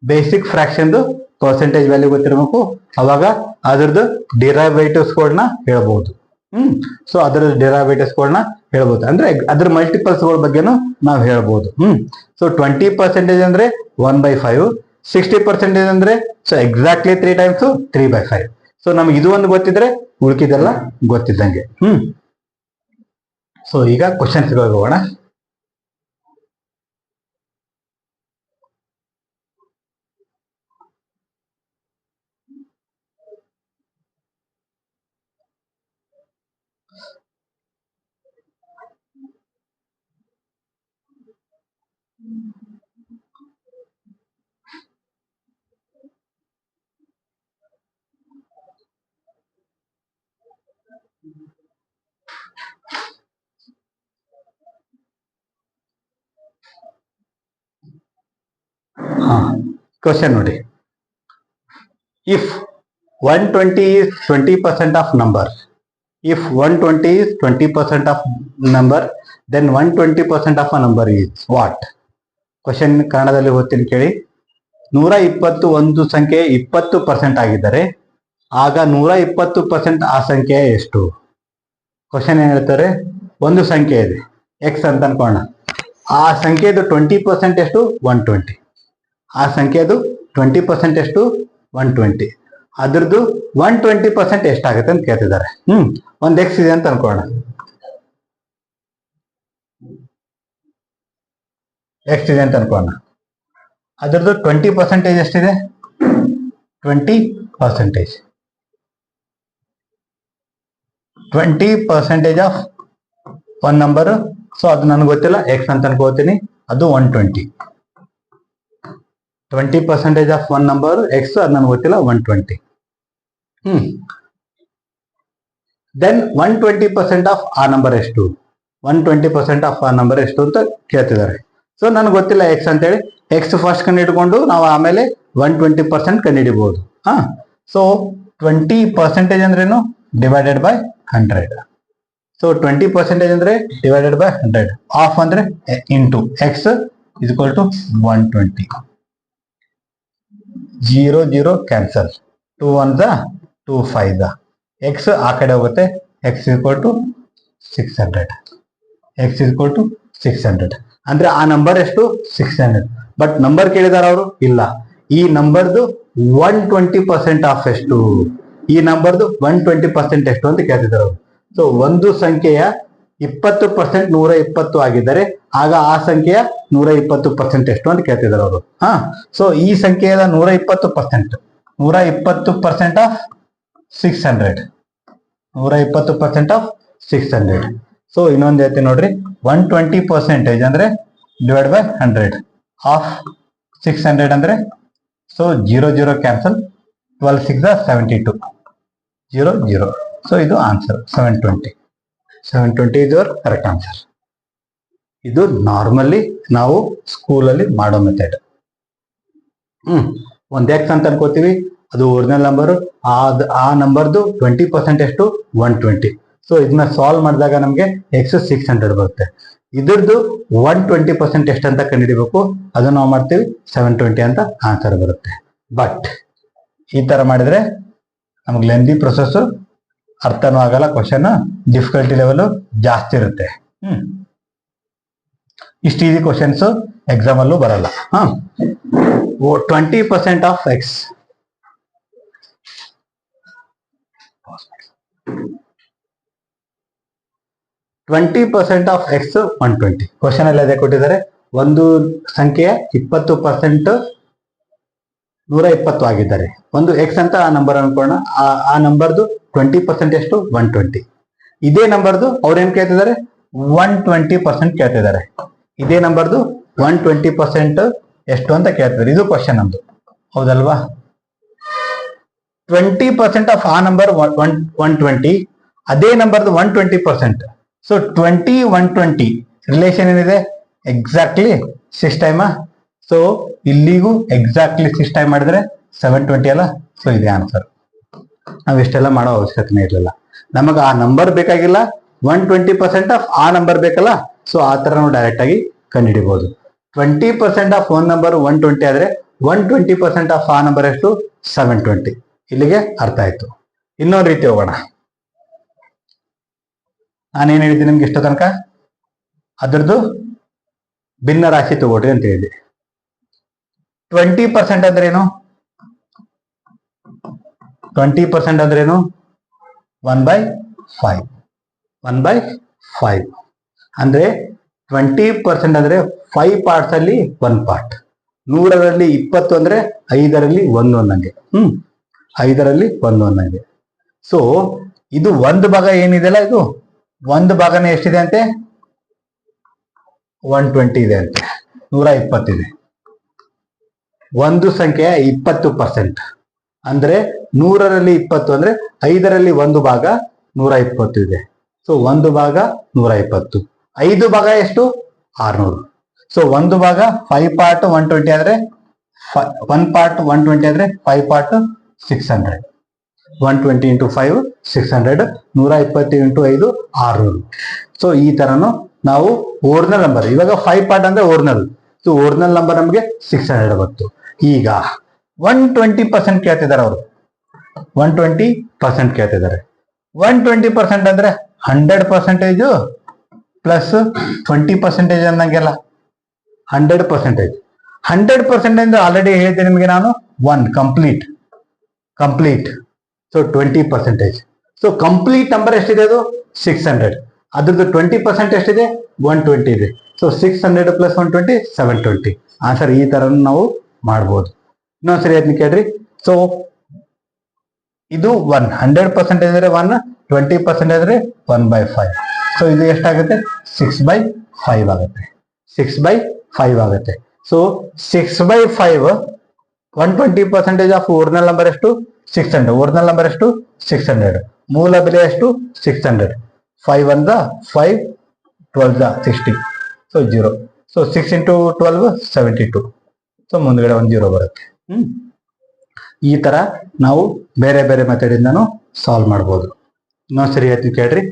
ಬೇಸಿಕ್ ಫ್ರಾಕ್ಷನ್ ಪರ್ಸೆಂಟೇಜ್ ವ್ಯಾಲ್ಯೂ ಗೊತ್ತಿರ್ಬೇಕು. ಅವಾಗ ಅದ್ರದ್ದು ಡಿರೈವೇಟಿವ್ಸ್ ಗಳನ್ನ ಹೇಳ್ಬಹುದು. ಸೊ ಅದರ ಡಿರೈವೇಟಿವ್ಸ್ ಗಳನ್ನ ಹೇಳ್ಬೋದು, ಅಂದ್ರೆ ಅದ್ರ ಮಲ್ಟಿಪಲ್ಸ್ ಗಳ ಬಗ್ಗೆನೂ ನಾವು ಹೇಳ್ಬೋದು. ಸೊ 20% ಅಂದ್ರೆ 1/5, 60% ಅಂದ್ರೆ ಸೊ ಎಕ್ಸಾಕ್ಟ್ಲಿ 3 ಟೈಮ್ಸ್ 3/5. ಸೊ ನಮ್ಗೆ ಇದು ಒಂದು ಗೊತ್ತಿದ್ರೆ ಉಳ್ಕಿದೆಲ್ಲ ಗೊತ್ತಿದ್ದಂಗೆ. ಸೊ ಈಗ ಕ್ವಶನ್ಸ್ ಹೋಗೋಣ. ಕ್ವಶನ್ ನೋಡಿ. If 120 is 20% of number, if 120 is 20% of number, then 120% of a number is what? Question ಕನ್ನಡದಲ್ಲಿ ಓದ್ತೀನಿ ಕೇಳಿ. 120 ಒಂದು ಸಂಖ್ಯೆ 20% ಆಗಿದ್ದರೆ ಆಗ 120% ಆ ಸಂಖ್ಯೆ ಎಷ್ಟು? ಕ್ವಶನ್ ಏನ್ ಹೇಳ್ತಾರೆ, ಒಂದು ಸಂಖ್ಯೆ ಇದೆ ಎಕ್ಸ್ ಅಂತ ಅನ್ಕೋಣ. ಆ ಸಂಖ್ಯೆದು 20% ಎಷ್ಟು? 120. ಆ ಸಂಖ್ಯೆದು 20% ಎಷ್ಟು? 120. ಅದ್ರದ್ದು 120% ಎಷ್ಟಾಗುತ್ತೆ ಅಂತ ಕೇಳ್ತಿದ್ದಾರೆ. ಒಂದ್ ಎಕ್ಸ್ ಇದೆ ಅಂತ ಅನ್ಕೋಣ. ಎಕ್ಸ್ ಇದೆ ಅಂತ ಅನ್ಕೋಣ. ಅದ್ರದ್ದು 20% ಎಷ್ಟಿದೆ? 20%. 20% ಆಫ್ ಒನ್ ನಂಬರ್. ಸೊ ಅದು ನನಗೆ ಗೊತ್ತಿಲ್ಲ, ಎಕ್ಸ್ ಅಂತ ಅನ್ಕೋತೀನಿ, ಅದು 120. 20% ಆಫ್ ಒನ್ ನಂಬರ್ ಎಕ್ಸ್, ಅದು ನನಗೆ ಗೊತ್ತಿಲ್ಲ, 120. ದೆನ್ 120% ಆಫ್ ಆ ನಂಬರ್ ಎಷ್ಟು? 120% ಆಫ್ ಆ ನಂಬರ್ ಎಷ್ಟು ಅಂತ ಕೇಳ್ತಿದ್ದಾರೆ. ಸೊ ನನಗೆ ಗೊತ್ತಿಲ್ಲ ಎಕ್ಸ್ ಅಂತೇಳಿ, ಎಕ್ಸ್ ಫಸ್ಟ್ ಕಂಡಿಡ್ಕೊಂಡು ನಾವು ಆಮೇಲೆ 120% ಕಂಡಿಡಿಬಹುದು. ಸೊ 20% ಅಂದ್ರೇನು? Divided by 100. ಸೊ 20% ಅಂದ್ರೆ ಡಿವೈಡೆಡ್ ಬೈ 100. ಆಫ್ ಅಂದ್ರೆ into x is equal to 120. 0 0 cancel, 2 1 2 5. X ಆ ಕಡೆ ಹೋಗುತ್ತೆ, x equal to 600. X equal to 600 ಅಂದ್ರೆ ಆ ನಂಬರ್ ಎಷ್ಟು? 600. ಬಟ್ ನಂಬರ್ ಕೇಳಿದಾರ ಅವರು? ಇಲ್ಲ. ಈ ನಂಬರ್ದು 120% ಆಫ್ ಎಷ್ಟು? ಈ ನಂಬರ್ದು 120% ಎಷ್ಟು ಅಂತ ಕೇಳ್ತಿದ್ದಾರೆ ಅವರು. ಸೊ ಒಂದು ಸಂಖ್ಯೆಯ 20% 120 ಆಗಿದ್ದರೆ ಆಗ ಆ ಸಂಖ್ಯೆಯ 120% ಎಷ್ಟು ಅಂತ ಕೇಳ್ತಿದ್ದಾರೆ ಅವರು. ಸೊ ಈ ಸಂಖ್ಯೆಯ 120%, 120% ಆಫ್ 600, 120% ಆಫ್ 600. ಸೊ ಇನ್ನೊಂದು ಹೇಳ್ತೀನಿ ನೋಡ್ರಿ, 120% ಅಂದ್ರೆ ಡಿವೈಡ್ ಬೈ 100 ಆಫ್ 600 ಅಂದ್ರೆ, ಸೊ 0 0 ಕ್ಯಾನ್ಸಲ್, 12 6 72, 0 0. ಸೊ ಇದು answer 720. 720 is your correct answer. ಇದು ನಾರ್ಮಲಿ ನಾವು ಸ್ಕೂಲಲ್ಲಿ ಮಾಡೋ ಮೆಥಡ್. ಒಂದ್ ಎಕ್ಸ್ ಅಂತ ಅನ್ಕೋತೀವಿ, ಅದು ಒರಿಜಿನಲ್ ನಂಬರ್. ಆ ನಂಬರ್ದು 20% ಎಷ್ಟು? 120. ಸೊ ಇದನ್ನ ಸಾಲ್ವ್ ಮಾಡಿದಾಗ ನಮ್ಗೆ ಎಕ್ಸ್ 600 ಬರುತ್ತೆ. ಇದ್ರದ್ದು 120% ಎಷ್ಟಂತ ಕಂಡುಹಿಡಿಬೇಕು, ಅದನ್ನ ನಾವು ಮಾಡ್ತೀವಿ 720 ಅಂತ ಆನ್ಸರ್ ಬರುತ್ತೆ. ಬಟ್ ಈ ತರ ಮಾಡಿದ್ರೆ ನಮ್ಗೆ ಲೆಂದಿ ಪ್ರೊಸೆಸ್, ಅರ್ಥನೂ ಆಗಲ್ಲ, ಕ್ವಶನ್ ಡಿಫಿಕಲ್ಟಿ ಲೆವೆಲ್ ಜಾಸ್ತಿ ಇರುತ್ತೆ. ಇಷ್ಟು ಈಸಿ ಕ್ವಶನ್ಸ್ ಎಕ್ಸಾಮ್ ಅಲ್ಲೂ ಬರಲ್ಲ. 20% of X, 20% of X 120. Question ಅಲ್ಲಿ ಅದೇ ಕೊಟ್ಟಿದ್ದಾರೆ. ಒಂದು ಸಂಖ್ಯೆಯ 20% 120 ಆಗಿದ್ದಾರೆ. ಒಂದು ಎಕ್ಸ್ ಅಂತ ಆ ನಂಬರ್ ಅನ್ಕೋಣ. ಆ ನಂಬರ್ದು 20% ಎಷ್ಟು? 120. ಇದೇ ನಂಬರ್ದು ಅವ್ರು ಏನ್ ಕೇಳ್ತಿದ್ದಾರೆ 120% ಕೇಳ್ತಿದ್ದಾರೆ. ಇದೇ ನಂಬರ್ದು 120% ಎಷ್ಟು ಅಂತ ಕೇಳ್ತಿದ್ದಾರೆ. ಇದು ಕ್ವಶನ್ ನಮ್ದು, ಹೌದಲ್ವಾ? 20% ಆಫ್ ಆ ನಂಬರ್ 120, ಅದೇ ನಂಬರ್ದು 120%. ಸೊ 20 120 ರಿಲೇಷನ್ ಏನಿದೆ? Exactly 6 time. ಸೊ ಇಲ್ಲಿಗೂ ಎಕ್ಸಾಕ್ಟ್ಲಿ 6 ಟೈಮ್ ಮಾಡಿದ್ರೆ 720 ಅಲ್ಲ. ಸೊ ಇದೆ ಆನ್ಸರ್. ನಾವ್ ಇಷ್ಟೆಲ್ಲ ಮಾಡೋ ಅವಶ್ಯಕತೆ ಇರಲಿಲ್ಲ. ನಮಗ ಆ ನಂಬರ್ ಬೇಕಾಗಿಲ್ಲ, 120% ಆಫ್ ಆ ನಂಬರ್ ಬೇಕಲ್ಲ. ಸೊ ಆ ತರ ನಾವು ಡೈರೆಕ್ಟ್ ಆಗಿ ಕಂಡುಹಿಡಿಬಹುದು. 20% ಆಫ್ ಒನ್ ನಂಬರ್ 120 ಆದ್ರೆ 120% ಆಫ್ ಆ ನಂಬರ್ ಎಷ್ಟು? 720. ಇಲ್ಲಿಗೆ ಅರ್ಥ ಆಯ್ತು. ಇನ್ನೊಂದು ರೀತಿ ಹೋಗೋಣ. ನಾನೇನ್ ಹೇಳಿದ್ದೀನಿ ನಿಮ್ಗೆ ಇಷ್ಟ ತನಕ? ಅದ್ರದ್ದು ಭಿನ್ನ ರಾಶಿ ತಗೊಳ್ರಿ ಅಂತ ಹೇಳಿ. 20% ಅಂದ್ರೆ ಏನು? 20% ಅಂದ್ರೆ ಏನು? 1/5. 1/5 ಅಂದ್ರೆ 20% ಅಂದ್ರೆ 5 ಪಾರ್ಟ್ಸ್ ಅಲ್ಲಿ 1 ಪಾರ್ಟ್. 100ರಲ್ಲಿ 20 ಅಂದ್ರೆ 5ರಲ್ಲಿ 1 ಒಂದಂಗೆ. 5ರಲ್ಲಿ 1 ಒಂದಂಗೆ. ಸೊ ಇದು ಒಂದು ಭಾಗ ಏನಿದೆಲ್ಲ, ಇದು ಒಂದು ಭಾಗನೇ ಎಷ್ಟಿದೆ ಅಂತೆ? 120 ಇದೆ ಅಂತೆ. 120 ಇದೆ. ಒಂದು ಸಂಖ್ಯೆ 20% ಅಂದ್ರೆ 100ರಲ್ಲಿ 20 ಅಂದ್ರೆ 5ರಲ್ಲಿ 1 ಭಾಗ 120 ಇದೆ. ಸೊ 1 ಭಾಗ 120. 5 ಭಾಗ ಎಷ್ಟು? 600. ಸೊ 1 ಭಾಗ 5 ಪಾರ್ಟ್ 120 ಆದ್ರೆ 1 ಪಾರ್ಟ್ 120 ಆದ್ರೆ 5 ಪಾರ್ಟ್ 600. 120 ಇಂಟು 5 600. 120 ಇಂಟು 5 600. ಸೊ ಈ ತರನು ನಾವು ಓರಿಜಿನಲ್ ನಂಬರ್, ಇವಾಗ 5 ಪಾರ್ಟ್ ಅಂದ್ರೆ ಓರಿಜಿನಲ್. ಸೊ ಓರಿಜಿನಲ್ ನಂಬರ್ ನಮಗೆ 600 ಬಂತು. ಈಗ 120% ಕೇಳ್ತಿದ್ದಾರೆ ಅವರು. 120% ಕೇಳ್ತಿದ್ದಾರೆ. 120% ಅಂದ್ರೆ 100% ಪ್ಲಸ್ 20% ಅನ್ನಂಗೆಲ್ಲ 100%. 100% ಅಂದ್ರೆ ಆಲ್ರೆಡಿ ಹೇಳಿದ್ದೆ ನಿಮಗೆ ನಾನು, 1 complete. So 20%. So complete number ಎಷ್ಟಿದೆ? ಅದು 600. ಅದ್ರದ್ದು 20% ಎಷ್ಟಿದೆ? 120 ಇದೆ. So 600 plus 120 720. ಆನ್ಸರ್ ಈ ತರ ನಾವು ಮಾಡ್ಬೋದು. ಇನ್ನೊಂದ್ಸರಿ ಅದನ್ನ ಕೇಳ್ರಿ. ಸೊ ಇದು 100% ಇದ್ರೆ 1, 20% ಇದ್ರೆ 1/5. ಸೊ ಇದು ಎಷ್ಟಾಗುತ್ತೆ? 6/5 ಆಗುತ್ತೆ. 6/5 ಆಗುತ್ತೆ. ಸೊ 6/5 120% ಆಫ್ ಒರಿಜಿನಲ್ ನಂಬರ್ ಎಷ್ಟು? 600. ಒರಿಜಿನಲ್ ನಂಬರ್ ಎಷ್ಟು? 600. ಮೂಲ ಬೆಲೆ ಎಷ್ಟು? 600. 5 1 5, 12 60. ಸೊ 0. So 6 into 12 72. ಸೊ ಮುಂದ್ಗಡೆ ಒಂದು 0 ಬರುತ್ತೆ. ಈ ತರ ನಾವು ಬೇರೆ ಬೇರೆ ಮೆಥಡ್ ಇಂದಾನು ಸಾಲ್ವ್ ಮಾಡ್ಬೋದು. ಇನ್ನೊಂದ್ಸರಿ ಹೇಳ್ತೀನಿ ಕೇಳ್ರಿ.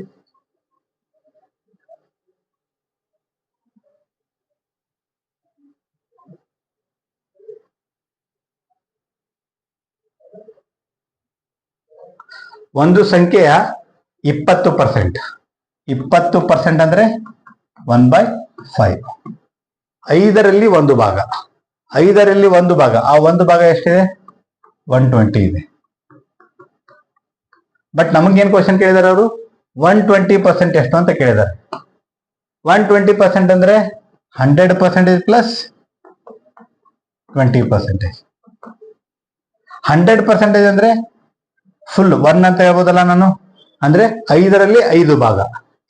ಒಂದು ಸಂಖ್ಯೆಯ 20%. 20% ಅಂದ್ರೆ 1/5. 5ರಲ್ಲಿ 1 ಭಾಗ. 5ರಲ್ಲಿ 1 ಭಾಗ. ಆ 1 ಭಾಗ ಎಷ್ಟಿದೆ? 120 ಇದೆ. ಬಟ್ ನಮಗೇನ್ ಕ್ವಶನ್ ಕೇಳಿದಾರೆ ಅವರು? 120% ಎಷ್ಟು ಅಂತ ಕೇಳಿದ್ದಾರೆ. 120% ಅಂದ್ರೆ 100% ಪ್ಲಸ್ 20%. 100% ಅಂದ್ರೆ ಫುಲ್ 1 ಅಂತ ಹೇಳ್ಬೋದಲ್ಲ ನಾನು. ಅಂದ್ರೆ 5ರಲ್ಲಿ 5 ಭಾಗ.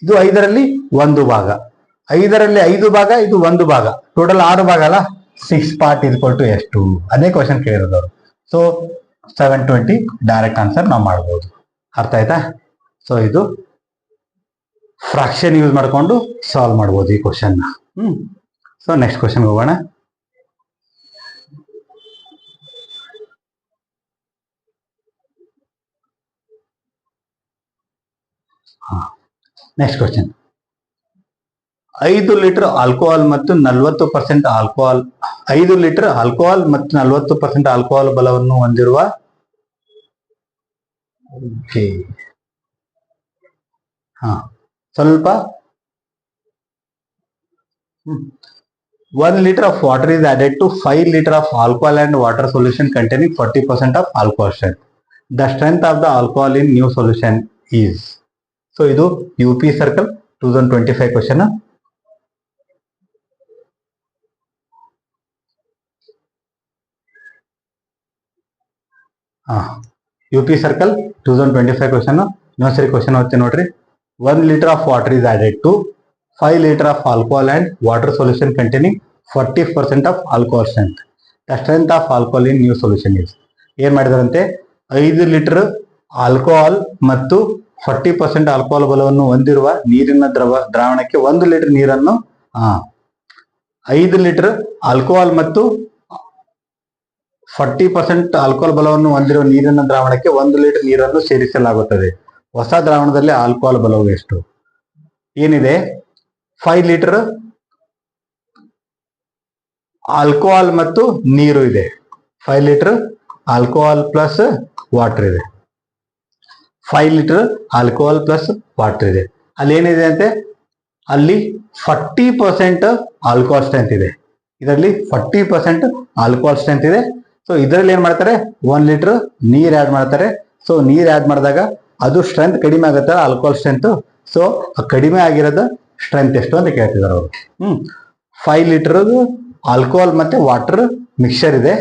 ಇದು 5ರಲ್ಲಿ 1 ಭಾಗ. 5ರಲ್ಲಿ 5 ಭಾಗ, ಇದು 1 ಭಾಗ. ಟೋಟಲ್ 6 ಭಾಗ ಅಲ್ಲ. 6 ಪಾರ್ಟ್ ಈಕ್ವಲ್ ಟು ಎಷ್ಟು? ಅದೇ ಕ್ವಶನ್ ಕೇಳಿರೋದವ್ರು. ಸೊ 720 ಡೈರೆಕ್ಟ್ ಆನ್ಸರ್ ನಾವು ಮಾಡ್ಬೋದು. ಅರ್ಥ ಆಯ್ತಾ? ಸೊ ಇದು ಫ್ರಾಕ್ಷನ್ ಯೂಸ್ ಮಾಡ್ಕೊಂಡು ಸಾಲ್ವ್ ಮಾಡ್ಬೋದು ಈ ಕ್ವಶನ್. ಸೊ ನೆಕ್ಸ್ಟ್ ಕ್ವಶನ್ ಹೋಗೋಣ. Next question. 5 ಲೀಟರ್ ಆಲ್ಕೋಹಾಲ್ ಮತ್ತು 40% ಆಲ್ಕೋಹಾಲ್ 5 ಲೀಟರ್ ಆಲ್ಕೋಹಾಲ್ ಮತ್ತು 40% ಆಲ್ಕೋಹಾಲ್ ಬಲವನ್ನು ಹೊಂದಿರುವ ಸ್ವಲ್ಪ 1 liter of water is added to 5 liter of alcohol and water solution containing 40% of alcohol strength. The strength of the alcohol in new solution is. So ಇದು UP Circle 2025 question. UP Circle 2025 question. ಇನ್ನೊಂದ್ಸರಿ question ಓದ್ತೀನಿ ನೋಡ್ರಿ. 1 liter of water is added to 5 liter of alcohol and water solution containing 40% of alcohol strength. The strength of alcohol in new solution is. ಏನ್ ಮಾಡಿದಾರಂತೆ 5 litre alcohol ಮತ್ತು 40% alcohol ಬಲವನ್ನು ಹೊಂದಿರುವ ನೀರಿನ ದ್ರಾವಣಕ್ಕೆ 1 litre ನೀರನ್ನು 5 litre alcohol ಮತ್ತು 40% alcohol ಬಲವನ್ನು ಹೊಂದಿರುವ ನೀರಿನ ದ್ರಾವಣಕ್ಕೆ 1 ಲೀಟರ್ ನೀರನ್ನು ಸೇರಿಸಲಾಗುತ್ತದೆ. ಹೊಸ ದ್ರಾವಣದಲ್ಲಿ ಆಲ್ಕೋಹಾಲ್ ಬಲವು ಎಷ್ಟು? ಏನಿದೆ 5 ಲೀಟರ್ ಆಲ್ಕೋಹಾಲ್ ಮತ್ತು ನೀರು ಇದೆ. 5 ಲೀಟರ್ ಆಲ್ಕೋಹಾಲ್ ಪ್ಲಸ್ ವಾಟರ್ ಇದೆ. 5 ಲೀಟರ್ ಆಲ್ಕೋಹಾಲ್ ಪ್ಲಸ್ ವಾಟರ್ ಇದೆ. ಅಲ್ಲಿ ಏನಿದೆ ಅಂತೆ, ಅಲ್ಲಿ 40% ಆಲ್ಕೋಹಾಲ್ ಸ್ಟ್ರೆಂತ್ ಇದೆ. ಇದರಲ್ಲಿ 40% ಆಲ್ಕೋಹಾಲ್ ಸ್ಟ್ರೆಂತ್ ಇದೆ. ಸೊ ಇದರಲ್ಲಿ ಏನ್ ಮಾಡ್ತಾರೆ, 1 ಲೀಟರ್ ನೀರ್ ಆಡ್ ಮಾಡ್ತಾರೆ. ಸೊ ನೀರ್ ಆಡ್ ಮಾಡಿದಾಗ ಅದು ಸ್ಟ್ರೆಂತ್ ಕಡಿಮೆ ಆಗುತ್ತೆ, ಆಲ್ಕೋಹಾಲ್ ಸ್ಟ್ರೆಂತ್. ಸೊ ಕಡಿಮೆ ಆಗಿರೋದು ಸ್ಟ್ರೆಂತ್ ಎಷ್ಟು ಅಂತ ಕೇಳ್ತಿದಾರೆ ಅವರು. 5 ಲೀಟರ್ ಆಲ್ಕೋಹಾಲ್ ಮತ್ತೆ ವಾಟರ್ ಮಿಕ್ಸರ್ ಇದೆ.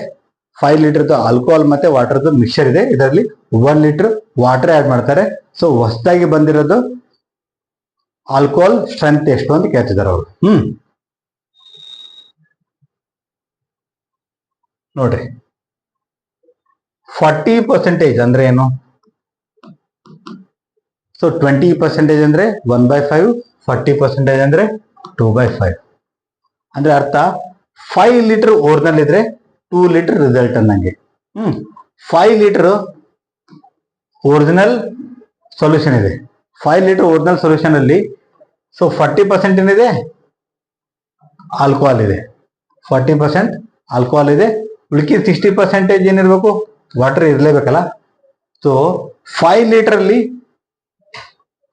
5 ಲೀಟರ್ದು ಆಲ್ಕೋಹಾಲ್ ಮತ್ತೆ ವಾಟರ್ದು ಮಿಕ್ಸರ್ ಇದೆ. ಇದರಲ್ಲಿ 1 ಲೀಟರ್ ವಾಟರ್ ಆಡ್ ಮಾಡ್ತಾರೆ. ಸೊ ಹೊಸದಾಗಿ ಬಂದಿರೋದು ಆಲ್ಕೋಹಾಲ್ ಸ್ಟ್ರೆಂತ್ ಎಷ್ಟು ಅಂತ ಕೇಳ್ತಿದಾರೆ ಅವರು. ನೋಡ್ರಿ, 40% ಅಂದ್ರೆ ಏನು? ಸೊ 20% ಅಂದ್ರೆ 1/5, 40% ಅಂದ್ರೆ 2/5. ಅಂದ್ರೆ ಅರ್ಥ 5 ಲೀಟರ್ ಓರಿಜಿನಲ್ ಇದ್ರೆ 2 ಲೀಟರ್ ರಿಸಲ್ಟ್ ಅನ್ನಂಗೆ. 5 ಲೀಟರ್ ಒರಿಜಿನಲ್ ಸೊಲ್ಯೂಷನ್ ಇದೆ. 5 ಲೀಟರ್ ಒರಿಜಿನಲ್ ಸೊಲ್ಯೂಷನ್ ಅಲ್ಲಿ ಸೊ 40% ಏನಿದೆ, ಆಲ್ಕೋಹಾಲ್ ಇದೆ. 40% ಆಲ್ಕೋಹಾಲ್ ಇದೆ. ಉಳಿಕೆ 60% ಏನಿರ್ಬೇಕು, ವಾಟರ್ ಇರಲೇಬೇಕಲ್ಲ. ಸೊ 5 ಲೀಟರ್ ಅಲ್ಲಿ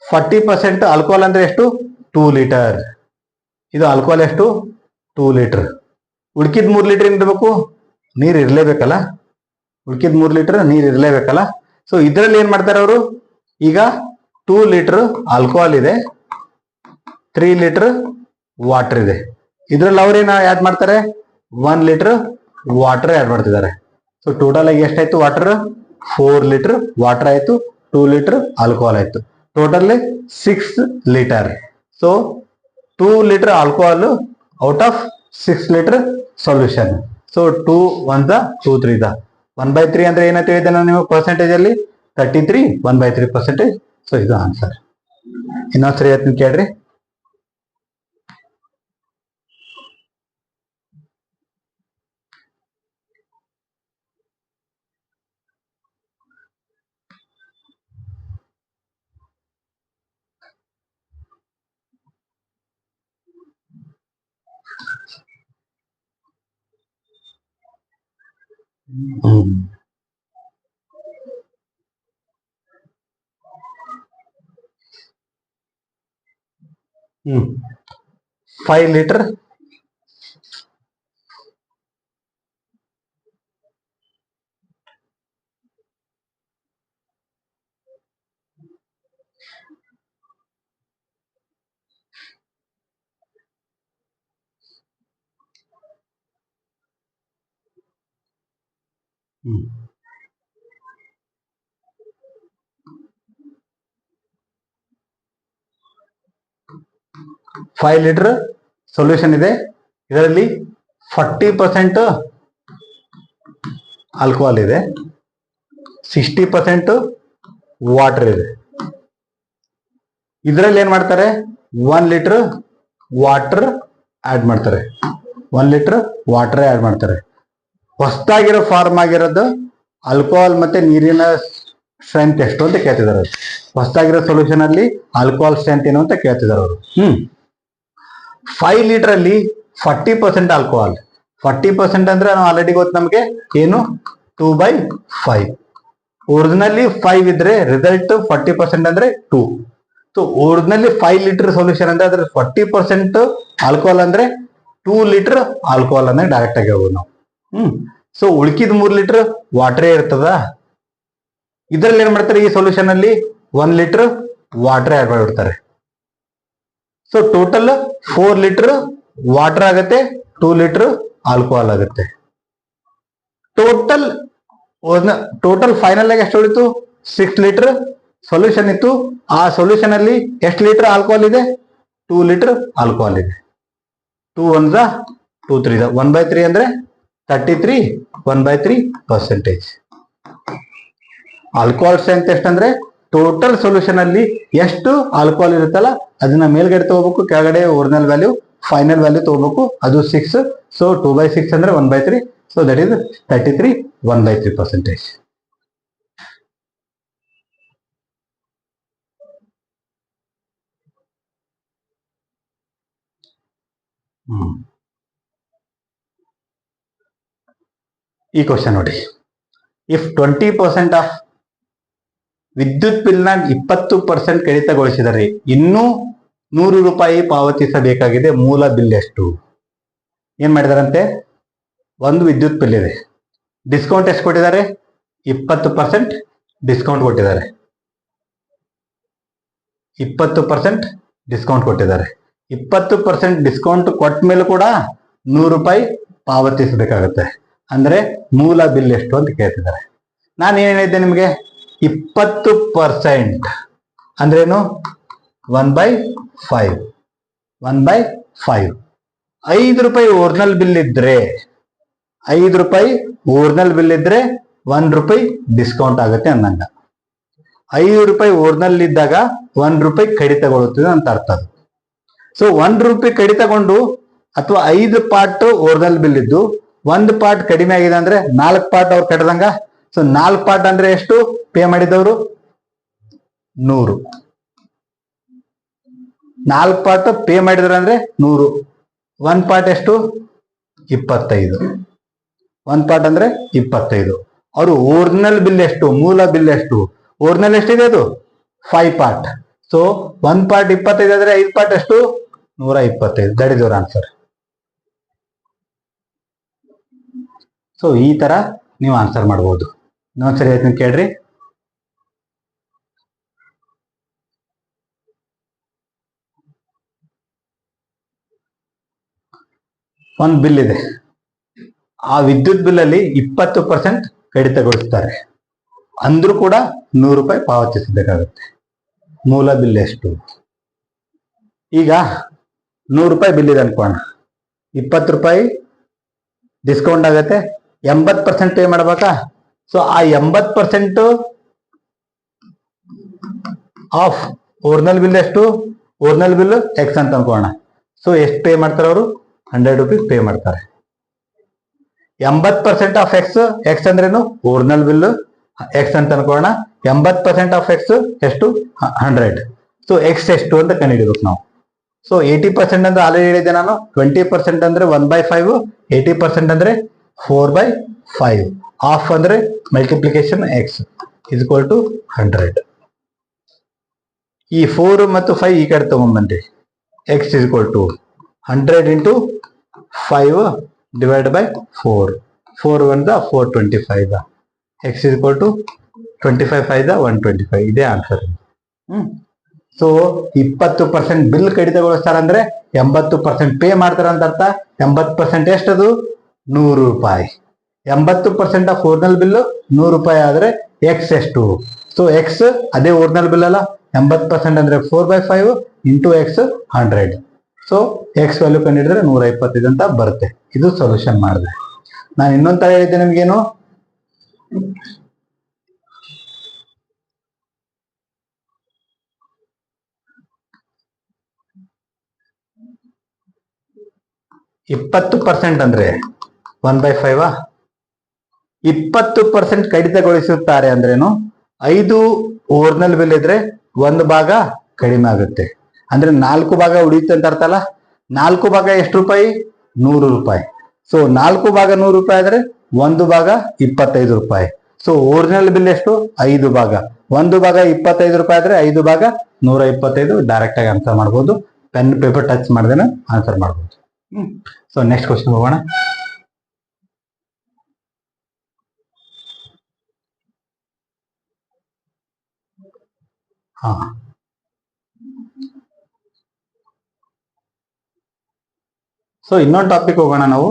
40% ಆಲ್ಕೋಹಾಲ್ ಅಂದ್ರೆ ಎಷ್ಟು? 2 ಲೀಟರ್. ಇದು ಆಲ್ಕೋಹಾಲ್ ಎಷ್ಟು? 2 ಲೀಟರ್. ಉಳ್ಕಿದ್ 3 ಲೀಟರ್ ಏನಿರ್ಬೇಕು, ನೀರ್ ಇರ್ಲೇಬೇಕಲ್ಲ. ಉಳ್ಕಿದ್ 3 ಲೀಟರ್ ನೀರ್ ಇರ್ಲೇಬೇಕಲ್ಲ. ಸೊ ಇದ್ರಲ್ಲಿ ಏನ್ ಮಾಡ್ತಾರೆ ಅವರು, ಈಗ 2 ಲೀಟರ್ ಆಲ್ಕೋಹಾಲ್ ಇದೆ, 3 ಲೀಟರ್ ವಾಟರ್ ಇದೆ. ಇದ್ರಲ್ಲಿ ಅವ್ರೇನ ಆಡ್ ಮಾಡ್ತಾರೆ, 1 ಲೀಟರ್ ವಾಟರ್ ಆಡ್ ಮಾಡ್ತಿದ್ದಾರೆ. ಸೊ ಟೋಟಲ್ ಆಗಿ ಎಷ್ಟಾಯ್ತು ವಾಟರ್? 4 ಲೀಟರ್ ವಾಟರ್ ಆಯ್ತು, 2 ಲೀಟರ್ ಆಲ್ಕೋಹಾಲ್ ಆಯ್ತು. Total 6 litre. So 2 litre alcohol out of 6 litre solution. So 2 1 2 3 1/3 ಅಂದ್ರೆ ಏನಂತ ಹೇಳಿದೆ ನಾನು ನೀವು ಪರ್ಸೆಂಟೇಜ್ ಅಲ್ಲಿ 33, 1/3%. ಸೊ ಇದು ಆನ್ಸರ್. ಇನ್ನೊಂದ್ಸರಿ ಹೇಳ್ತೀನಿ ಕೇಳ್ರಿ. ಹ್ಮ್ 5 ಲೀಟರ್ 5 ಲೀಟರ್ ಸೊಲ್ಯೂಷನ್ ಇದೆ. ಇದರಲ್ಲಿ 40% ಆಲ್ಕೋಹಾಲ್ ಇದೆ, 60% ವಾಟರ್ ಇದೆ. ಇದರಲ್ಲಿ ಏನ್ ಮಾಡ್ತಾರೆ, 1 ಲೀಟರ್ ವಾಟರ್ ಆಡ್ ಮಾಡ್ತಾರೆ. 1 ಲೀಟರ್ ವಾಟರ್ ಆಡ್ ಮಾಡ್ತಾರೆ. ಹೊಸದಾಗಿರೋ ಫಾರ್ಮ್ ಆಗಿರೋದು ಆಲ್ಕೋಹಾಲ್ ಮತ್ತೆ ನೀರಿನ ಸ್ಟ್ರೆಂತ್ ಎಷ್ಟು ಅಂತ ಕೇಳ್ತಿದಾರೆ. ಹೊಸದಾಗಿರೋ ಸೊಲ್ಯೂಷನ್ ಅಲ್ಲಿ ಆಲ್ಕೋಹಾಲ್ ಸ್ಟ್ರೆಂತ್ ಏನು ಅಂತ ಕೇಳ್ತಿದಾರೆ ಅವರು. 5 ಲೀಟರ್ ಅಲ್ಲಿ 40% ಆಲ್ಕೋಹಾಲ್. 40% ಅಂದ್ರೆ ನಾವು ಆಲ್ರೆಡಿ ಗೊತ್ತು ನಮಗೆ ಏನು, 2/5. ಒರಿಜಿನಲಿ 5 ಇದ್ರೆ ರಿಸಲ್ಟ್ 40% ಅಂದ್ರೆ 2. ಸೊ ಒರಿಜಿನಲಿ 5 ಲೀಟರ್ ಸೊಲ್ಯೂಷನ್ ಅಂದ್ರೆ ಅದ್ರ 40% ಆಲ್ಕೋಹಾಲ್ ಅಂದ್ರೆ 2 ಲೀಟರ್ ಆಲ್ಕೋಹಾಲ್ ಅಂದ್ರೆ ಡೈರೆಕ್ಟ್ ಆಗಿ ಹೇಳ್ಬೋದು ನಾವು. ಸೊ ಉಳ್ಕಿದ್ 3 ಲೀಟರ್ ವಾಟರೇ ಇರ್ತದ. ಇದ್ರಲ್ಲಿ ಏನ್ ಮಾಡ್ತಾರೆ, ಈ ಸೊಲ್ಯೂಷನ್ ಅಲ್ಲಿ 1 ಲೀಟರ್ ವಾಟರ್ ಆಡ್ ಮಾಡಿಬಿಡ್ತಾರೆ. ಸೊ ಟೋಟಲ್ 4 ಲೀಟರ್ ವಾಟರ್ ಆಗುತ್ತೆ, 2 ಲೀಟರ್ ಆಲ್ಕೋಹಾಲ್ ಆಗುತ್ತೆ. ಟೋಟಲ್ ಫೈನಲ್ ಆಗಿ ಎಷ್ಟು ಉಳಿತು, 6 ಲೀಟರ್ ಸೊಲ್ಯೂಷನ್ ಇತ್ತು. ಆ ಸೊಲ್ಯೂಷನ್ ಅಲ್ಲಿ ಎಷ್ಟು ಲೀಟರ್ ಆಲ್ಕೋಹಾಲ್ ಇದೆ? 2 ಲೀಟರ್ ಆಲ್ಕೋಹಾಲ್ ಇದೆ. 2 1 2 3 1/3 ಅಂದ್ರೆ 33 1/3%. ಆಲ್ಕೋಹಾಲ್ ಸ್ಟ್ರೆಂತ್ ಎಷ್ಟಂದ್ರೆ ಟೋಟಲ್ ಸೊಲ್ಯೂಷನ್ ಅಲ್ಲಿ ಎಷ್ಟು ಆಲ್ಕೋಹಾಲ್ ಇರುತ್ತಲ್ಲ ಅದನ್ನ ಮೇಲ್ಗಡೆ ತಗೋಬೇಕು, ಕೆಳಗಡೆ ಒರಿಜಿನಲ್ ವ್ಯಾಲ್ಯೂ ಫೈನಲ್ ವ್ಯಾಲ್ಯೂ ತಗೋಬೇಕು. ಅದು 6. ಸೊ 2/6 ಅಂದ್ರೆ 1/3. So that is 33 1/3%. ಈ ಕ್ವಶನ್ ನೋಡಿ. ಇಫ್ 20% ಆಫ್ ವಿದ್ಯುತ್ ಬಿಲ್ನ 20% ಕಡಿತಗೊಳಿಸಿದರೆ ಇನ್ನೂ 100 ರೂಪಾಯಿ ಪಾವತಿಸಬೇಕಾಗಿದೆ. ಮೂಲ ಬಿಲ್ ಎಷ್ಟು? ಏನ್ ಮಾಡಿದಾರಂತೆ, ಒಂದು ವಿದ್ಯುತ್ ಬಿಲ್ ಇದೆ, ಡಿಸ್ಕೌಂಟ್ ಎಷ್ಟು ಕೊಟ್ಟಿದ್ದಾರೆ? 20% ಡಿಸ್ಕೌಂಟ್ ಕೊಟ್ಟಿದ್ದಾರೆ. 20% ಡಿಸ್ಕೌಂಟ್ ಕೊಟ್ಟಿದ್ದಾರೆ. 20% ಡಿಸ್ಕೌಂಟ್ ಕೊಟ್ಟ ಮೇಲೆ ಕೂಡ 100 ರೂಪಾಯಿ ಪಾವತಿಸಬೇಕಾಗುತ್ತೆ. ಅಂದ್ರೆ ಮೂಲ ಬಿಲ್ ಎಷ್ಟು ಅಂತ ಕೇಳ್ತಿದ್ದಾರೆ. ನಾನು ಏನ್ ಹೇಳಿದ್ದೆ ನಿಮ್ಗೆ, 20% ಅಂದ್ರೇನು? 1/5. 1/5. 5 ರೂಪಾಯಿ ಒರಿಜಿನಲ್ ಬಿಲ್ ಇದ್ರೆ 5 ರೂಪಾಯಿ ಒರಿಜಿನಲ್ ಬಿಲ್ ಇದ್ರೆ 1 ರೂಪಾಯಿ ಡಿಸ್ಕೌಂಟ್ ಆಗುತ್ತೆ ಅಂದಂಗ. 5 ರೂಪಾಯಿ ಒರಿಜಿನಲ್ ಇದ್ದಾಗ 1 ರೂಪಾಯಿ ಕಡಿತಗೊಳ್ಳುತ್ತದೆ ಅಂತ ಅರ್ಥ. ಸೊ 1 ರೂಪಾಯಿ ಕಡಿತಗೊಂಡು ಅಥವಾ 5 ಪಾರ್ಟ್ ಒರಿಜಿನಲ್ ಬಿಲ್ ಇದ್ದು 1 ಪಾರ್ಟ್ ಕಡಿಮೆ ಆಗಿದೆ ಅಂದ್ರೆ 4 ಪಾರ್ಟ್ ಅವ್ರು ಕಟ್ಟದಂಗ. ಸೊ 4 ಪಾರ್ಟ್ ಅಂದ್ರೆ ಎಷ್ಟು ಪೇ ಮಾಡಿದವರು? 100. 4 ಪಾರ್ಟ್ ಪೇ ಮಾಡಿದ್ರು ಅಂದ್ರೆ 100. 1 ಪಾರ್ಟ್ ಎಷ್ಟು? 25. 1 ಪಾರ್ಟ್ ಅಂದ್ರೆ 25. ಅವರು ಒರಿಜಿನಲ್ ಬಿಲ್ ಎಷ್ಟು? ಮೂಲ ಬಿಲ್ ಎಷ್ಟು? ಒರಿಜಿನಲ್ ಎಷ್ಟಿದೆ? ಅದು 5 ಪಾರ್ಟ್. ಸೊ 1 ಪಾರ್ಟ್ 25 ಆದ್ರೆ 5 ಪಾರ್ಟ್ ಎಷ್ಟು? 125. That is your answer. So ಈ ತರ ನೀವು ಆನ್ಸರ್ ಮಾಡಬಹುದು. ಇನ್ನೊಂದ್ಸರಿ ಹೇಳ್ತೀನಿ ಕೇಳ್ರಿ. ಒಂದು ಬಿಲ್ ಇದೆ, ಆ ವಿದ್ಯುತ್ ಬಿಲ್ ಅಲ್ಲಿ 20% ಕಡಿತಗೊಳಿಸ್ತಾರೆ, ಅಂದ್ರೂ ಕೂಡ 100 ರೂಪಾಯಿ ಪಾವತಿಸಬೇಕಾಗುತ್ತೆ. ಮೂಲ ಬಿಲ್ ಎಷ್ಟು? ಈಗ 100 ರೂಪಾಯಿ ಬಿಲ್ ಇದೆ ಅನ್ಕೋಣ, 20 ರೂಪಾಯಿ ಡಿಸ್ಕೌಂಟ್ ಆಗುತ್ತೆ, 80% ಪೇ ಮಾಡ್ಬೇಕಾ? ಸೊ ಆ 80% ಆಫ್ ಒರಿಜಿನಲ್ ಬಿಲ್ ಎಷ್ಟು? ಒರಿಜಿನಲ್ ಬಿಲ್ ಎಕ್ಸ್ ಅಂತ ಅನ್ಕೋಣ. ಸೊ ಎಷ್ಟು ಪೇ ಮಾಡ್ತಾರೆ ಅವರು? 100 ರೂಪೀಸ್ ಪೇ ಮಾಡ್ತಾರೆ. 80% ಆಫ್ ಎಕ್ಸ್, ಎಕ್ಸ್ ಅಂದ್ರೇನು? ಒರಿಜಿನಲ್ ಬಿಲ್ ಎಕ್ಸ್ ಅಂತ ಅನ್ಕೋಣ. 80% ಆಫ್ ಎಕ್ಸ್ ಎಷ್ಟು? 100. ಸೊ ಎಕ್ಸ್ ಎಷ್ಟು ಅಂತ ಕಂಡುಹಿಡಿಬೇಕು ನಾವು. ಸೊ 80% ಅಂದ್ರೆ ಆಲ್ರೆಡಿ ಹೇಳಿದೆ ನಾನು. 20% ಅಂದ್ರೆ 1/5. 80% ಅಂದ್ರೆ 4/5. ಆಫ್ ಅಂದ್ರೆ multiplication x is equal to 100. ಈ 4 ಮತ್ತು 5 ಈ ಕಡೆ ತಗೊಂಡ್ಬನ್ರಿ. X is equal to 100 into 5 divided by 4. 4 1 425. X is equal to 25 5 125. ಇದೇ ಆನ್ಸರ್. ಸೊ 20% ಬಿಲ್ ಕಡಿತಗೊಳಿಸ್ತಾರ ಅಂದ್ರೆ 80% ಪೇ ಮಾಡ್ತಾರ ಅಂತ ಅರ್ಥ. 80% ಎಷ್ಟದು? 100 ರೂಪಾಯಿ. 80% ಆಫ್ ಒರಿಜಿನಲ್ ಬಿಲ್ 100 ರೂಪಾಯಿ ಆದ್ರೆ ಎಕ್ಸ್ ಎಷ್ಟು? ಸೊ ಎಕ್ಸ್ ಅದೇ ಒರಿಜಿನಲ್ ಬಿಲ್ ಅಲ್ಲ. 80% ಅಂದ್ರೆ 4/5 into x 100. So x value ಕಂಡಿಡಿದ್ರೆ 125 ಅಂತ ಬರುತ್ತೆ. ಇದು ಸೊಲ್ಯೂಷನ್ ಮಾಡಿದೆ. ನಾನು ಇನ್ನೊಂದ್ ತರ ಹೇಳಿದ್ದೆ ನಿಮ್ಗೇನು, $20 ಅಂದ್ರೆ 1/5. 20% ಕಡಿತಗೊಳಿಸುತ್ತಾರೆ ಅಂದ್ರೇನು? 5 ಒರಿಜಿನಲ್ ಬಿಲ್ ಇದ್ರೆ 1 ಭಾಗ ಕಡಿಮೆ ಆಗುತ್ತೆ, ಅಂದ್ರೆ 4 ಭಾಗ ಉಳಿಯುತ್ತೆ ಅಂತ ಅರ್ಥ ಅಲ್ಲ. 4 ಭಾಗ ಎಷ್ಟು ರೂಪಾಯಿ? 100 ರೂಪಾಯಿ. ಸೊ 4 ಭಾಗ 100 ರೂಪಾಯಿ ಆದ್ರೆ 1 ಭಾಗ 25 ರೂಪಾಯಿ. ಸೊ ಒರಿಜಿನಲ್ ಬಿಲ್ ಎಷ್ಟು? 5 ಭಾಗ. 1 ಭಾಗ 25 ರೂಪಾಯಿ ಆದ್ರೆ 5 ಭಾಗ 125. ಡೈರೆಕ್ಟ್ ಆಗಿ ಆನ್ಸರ್ ಮಾಡ್ಬೋದು. ಪೆನ್ ಪೇಪರ್ ಟಚ್ ಮಾಡ್ದೇನೆ ಆನ್ಸರ್ ಮಾಡ್ಬೋದು. ಸೊ ನೆಕ್ಸ್ಟ್ ಕ್ವಶನ್ ಹೋಗೋಣ. ಹಾ, ಸೊ ಇನ್ನೊಂದು ಟಾಪಿಕ್ ಹೋಗೋಣ ನಾವು.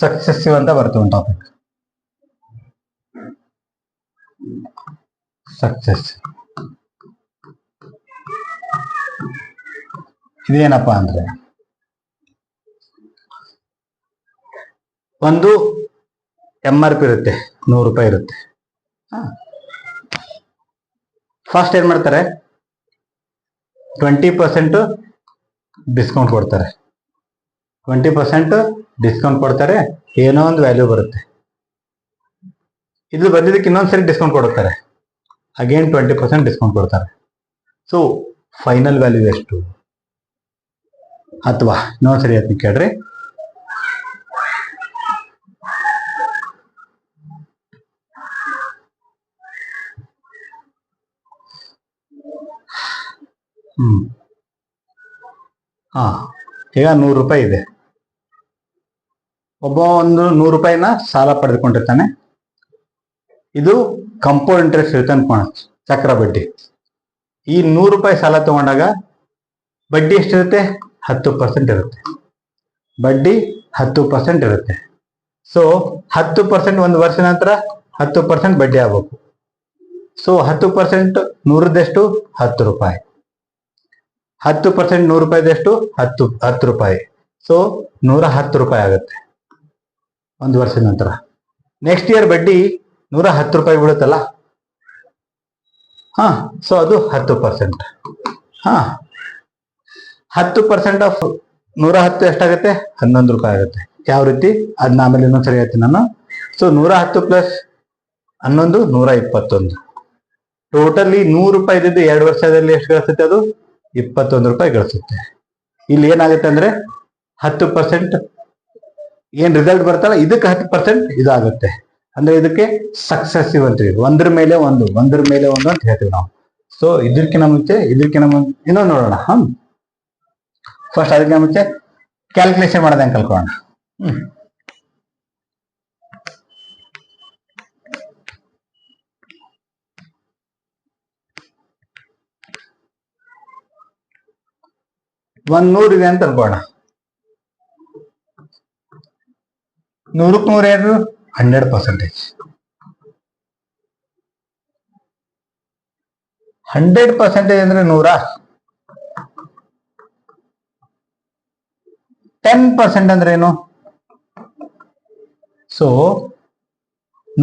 ಸಕ್ಸೆಸಿವ್ ಅಂತ ಬರ್ತದೆ ಒಂದು ಟಾಪಿಕ್. ಸಕ್ಸೆಸ್ ಇದೇನಪ್ಪ ಅಂದ್ರೆ ಒಂದು MRP ಇರುತ್ತೆ, 100 ರೂಪಾಯಿ ಇರುತ್ತೆ. ಫಸ್ಟ್ ಏನ್ ಮಾಡ್ತಾರೆ, 20% ಡಿಸ್ಕೌಂಟ್ ಕೊಡ್ತಾರೆ. 20% ಡಿಸ್ಕೌಂಟ್ ಕೊಡ್ತಾರೆ, ಏನೋ ಒಂದು ವ್ಯಾಲ್ಯೂ ಬರುತ್ತೆ. ಇದು ಬಂದಿದ್ದಕ್ಕೆ ಇನ್ನೊಂದ್ಸರಿ ಡಿಸ್ಕೌಂಟ್ ಕೊಡ್ತಾರೆ, ಅಗೇನ್ 20% ಡಿಸ್ಕೌಂಟ್ ಕೊಡ್ತಾರೆ. ಸೊ ಫೈನಲ್ ವ್ಯಾಲ್ಯೂ ಎಷ್ಟು? ಅಥವಾ ಇನ್ನೊಂದ್ಸರಿ ಅದನ್ನ ಕೇಳ್ರಿ. ಈಗ 100 ರೂಪಾಯಿ ಇದೆ. ಒಬ್ಬ ಒಂದು 100 ರೂಪಾಯಿನ ಸಾಲ ಪಡೆದುಕೊಂಡಿರ್ತಾನೆ. ಇದು ಕಂಪೌಂಡ್ ಇಂಟ್ರೆಸ್ಟ್ ಇರುತ್ತೆ ಅನ್ಕೋಣ, ಚಕ್ರ ಬಡ್ಡಿ. ಈ 100 ರೂಪಾಯಿ ಸಾಲ ತಗೊಂಡಾಗ ಬಡ್ಡಿ ಎಷ್ಟಿರುತ್ತೆ? 10% ಇರುತ್ತೆ. ಬಡ್ಡಿ 10% ಇರುತ್ತೆ. ಸೊ 10% ಒಂದು ವರ್ಷ ನಂತರ 10% ಬಡ್ಡಿ ಆಗ್ಬೇಕು. ಸೊ 10% 100ದೆಷ್ಟು? 10 ರೂಪಾಯಿ. 10% 100 ರೂಪಾಯಿದೆಷ್ಟು? 10 ರೂಪಾಯಿ. ಸೊ 110 ರೂಪಾಯಿ ಆಗುತ್ತೆ ಒಂದು ವರ್ಷದ ನಂತರ. ನೆಕ್ಸ್ಟ್ ಇಯರ್ ಬಡ್ಡಿ 110 ರೂಪಾಯಿ ಬೀಳುತ್ತಲ್ಲ, ಸೊ ಅದು 10%. 10% ಆಫ್ 110 ಎಷ್ಟಾಗುತ್ತೆ? 11 ರೂಪಾಯಿ ಆಗುತ್ತೆ. ಯಾವ ರೀತಿ ಅದನ್ನ ಆಮೇಲೆ ಇನ್ನೊಂದ್ಸರಿ ಹೇಳ್ತೀನಿ ನಾನು. So 110 plus 11 121. ಟೋಟಲಿ 100 ರೂಪಾಯಿ ಇದ್ದಿದ್ದು 2 ವರ್ಷದಲ್ಲಿ ಎಷ್ಟು ಗಳಿಸುತ್ತೆ? ಅದು 21 ರೂಪಾಯಿ ಗಳಿಸುತ್ತೆ. ಇಲ್ಲಿ ಏನಾಗುತ್ತೆ ಅಂದ್ರೆ 10% ಏನ್ ರಿಸಲ್ಟ್ ಬರ್ತಲ್ಲ, ಇದಕ್ಕೆ 10% ಇದಾಗುತ್ತೆ. ಅಂದ್ರೆ ಇದಕ್ಕೆ ಸಕ್ಸೆಸಿವ್ ಅಂತೀವಿ. ಒಂದ್ರ ಮೇಲೆ ಒಂದು ಅಂತ ಹೇಳ್ತೀವಿ ನಾವು. ಸೊ ಇದಕ್ಕಿಂತ ಮುಂಚೆ ಇನ್ನೊಂದು ನೋಡೋಣ. ಫಸ್ಟ್ ಅದಕ್ಕಿಂತ ಮುಂಚೆ ಕ್ಯಾಲ್ಕುಲೇಷನ್ ಮಾಡೋದು ಹೆಂಗೆ ಕಲ್ಕೋಣ. ಒಂದ್ 100 ಇದೆ ಅಂತ ಅನ್ಕೋಣ. 100ಕ್ಕೆ 100 ಏನು? 100%. 100% ಅಂದ್ರೆ 100. 10% ಅಂದ್ರೆ ಏನು? ಸೊ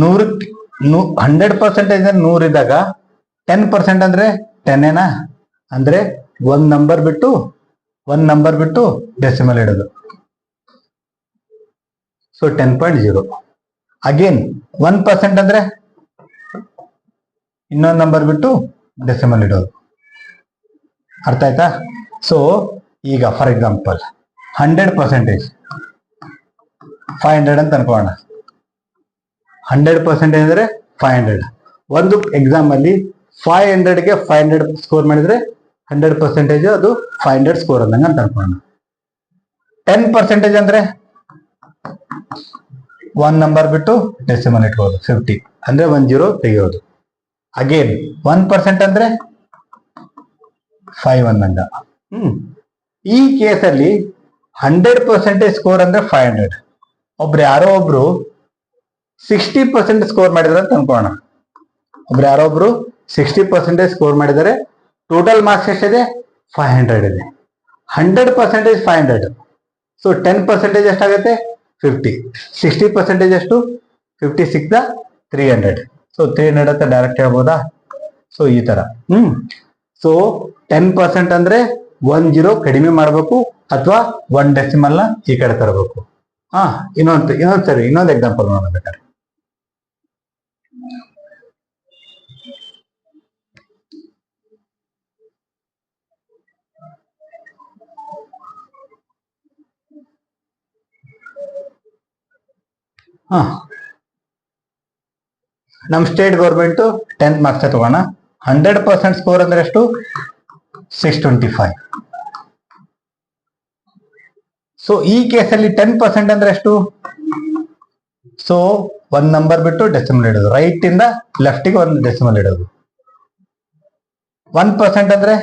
100% 100 ಇದ್ದಾಗ 10% ಅಂದ್ರೆ 10 ಏನಾ? ಅಂದ್ರೆ ಒಂದ್ ನಂಬರ್ ಬಿಟ್ಟು ಡೆಸಿಮಲ್ ಇಡೋದು. ಸೊ 10.0. ಅಗೇನ್ 1% ಅಂದ್ರೆ ಇನ್ನೊಂದು ನಂಬರ್ ಬಿಟ್ಟು ಡೆಸಿಮಲ್ ಇಡೋದು. ಅರ್ಥ ಆಯ್ತಾ? ಸೊ ಈಗ ಫಾರ್ ಎಕ್ಸಾಂಪಲ್ 100% 500 ಅಂತ ಅನ್ಕೋಣ. 100% ಅಂದ್ರೆ 500. ಒಂದು ಎಕ್ಸಾಮ್ ಅಲ್ಲಿ 500ಗೆ 500 ಸ್ಕೋರ್ ಮಾಡಿದ್ರೆ 100% ಅದು 500 ಸ್ಕೋರ್ ಅಂದಂಗ ಅಂತ ಅನ್ಕೋಣ. 10% ಅಂದ್ರೆ ಒಂದ್ ನಂಬರ್ ಬಿಟ್ಟು ಡೆಸಿಮಲ್ ಇಟ್ಕೋದು, 50 ಅಂದ್ರೆ 10 ತೆಗೆಯೋದು. ಅಗೇನ್ 1% ಅಂದ್ರೆ 5 ಅಂದಂಗ. ಈ ಕೇಸಲ್ಲಿ 100% ಸ್ಕೋರ್ ಅಂದ್ರೆ 500. ಯಾರೋ ಒಬ್ರು 60% ಸ್ಕೋರ್ ಮಾಡಿದಾರೆ ಅಂತ ಅನ್ಕೋಣ. 60% ಸ್ಕೋರ್ ಮಾಡಿದರೆ ಟೋಟಲ್ ಮಾರ್ಕ್ಸ್ ಎಷ್ಟಿದೆ? 500 ಇದೆ. 100% 500. ಸೊ 10% ಎಷ್ಟಾಗುತ್ತೆ? 50. 60% ಎಷ್ಟು? 50 ಸಿಕ್ತ 300. ಸೊ 300 ಅಂತ ಡೈರೆಕ್ಟ್ ಹೇಳ್ಬೋದಾ? ಸೊ ಈ ತರ. ಸೊ 10% ಅಂದ್ರೆ 10 ಕಡಿಮೆ ಮಾಡ್ಬೇಕು, ಅಥವಾ 1 ಡೆಸಿಮಲ್ ನ ಈ ಕಡೆ ತರಬೇಕು. ಇನ್ನೊಂದು ಎಕ್ಸಾಂಪಲ್ ನೋಡ್ಬೇಕಾದ್ರೆ, ನಮ್ ಸ್ಟೇಟ್ ಗೌರ್ಮೆಂಟ್ 10th ಮಾರ್ಕ್ಸ್ ತಗೋಣ. 100% ಸ್ಕೋರ್ ಅಂದ್ರೆ ಎಷ್ಟು? 625. ಸೊ ಈ ಕೇಸಲ್ಲಿ 10% ಅಂದ್ರೆ ಎಷ್ಟು? ಸೊ ಒಂದ್ ನಂಬರ್ ಬಿಟ್ಟು ಡೆಸಿಮಲ್ ಇಡೋದು, ರೈಟ್ ಇಂದ ಲೆಫ್ಟಿಗೆ ಒಂದು ಡೆಸಿಮಲ್ ಇಡೋದು. 1% ಅಂದ್ರೆ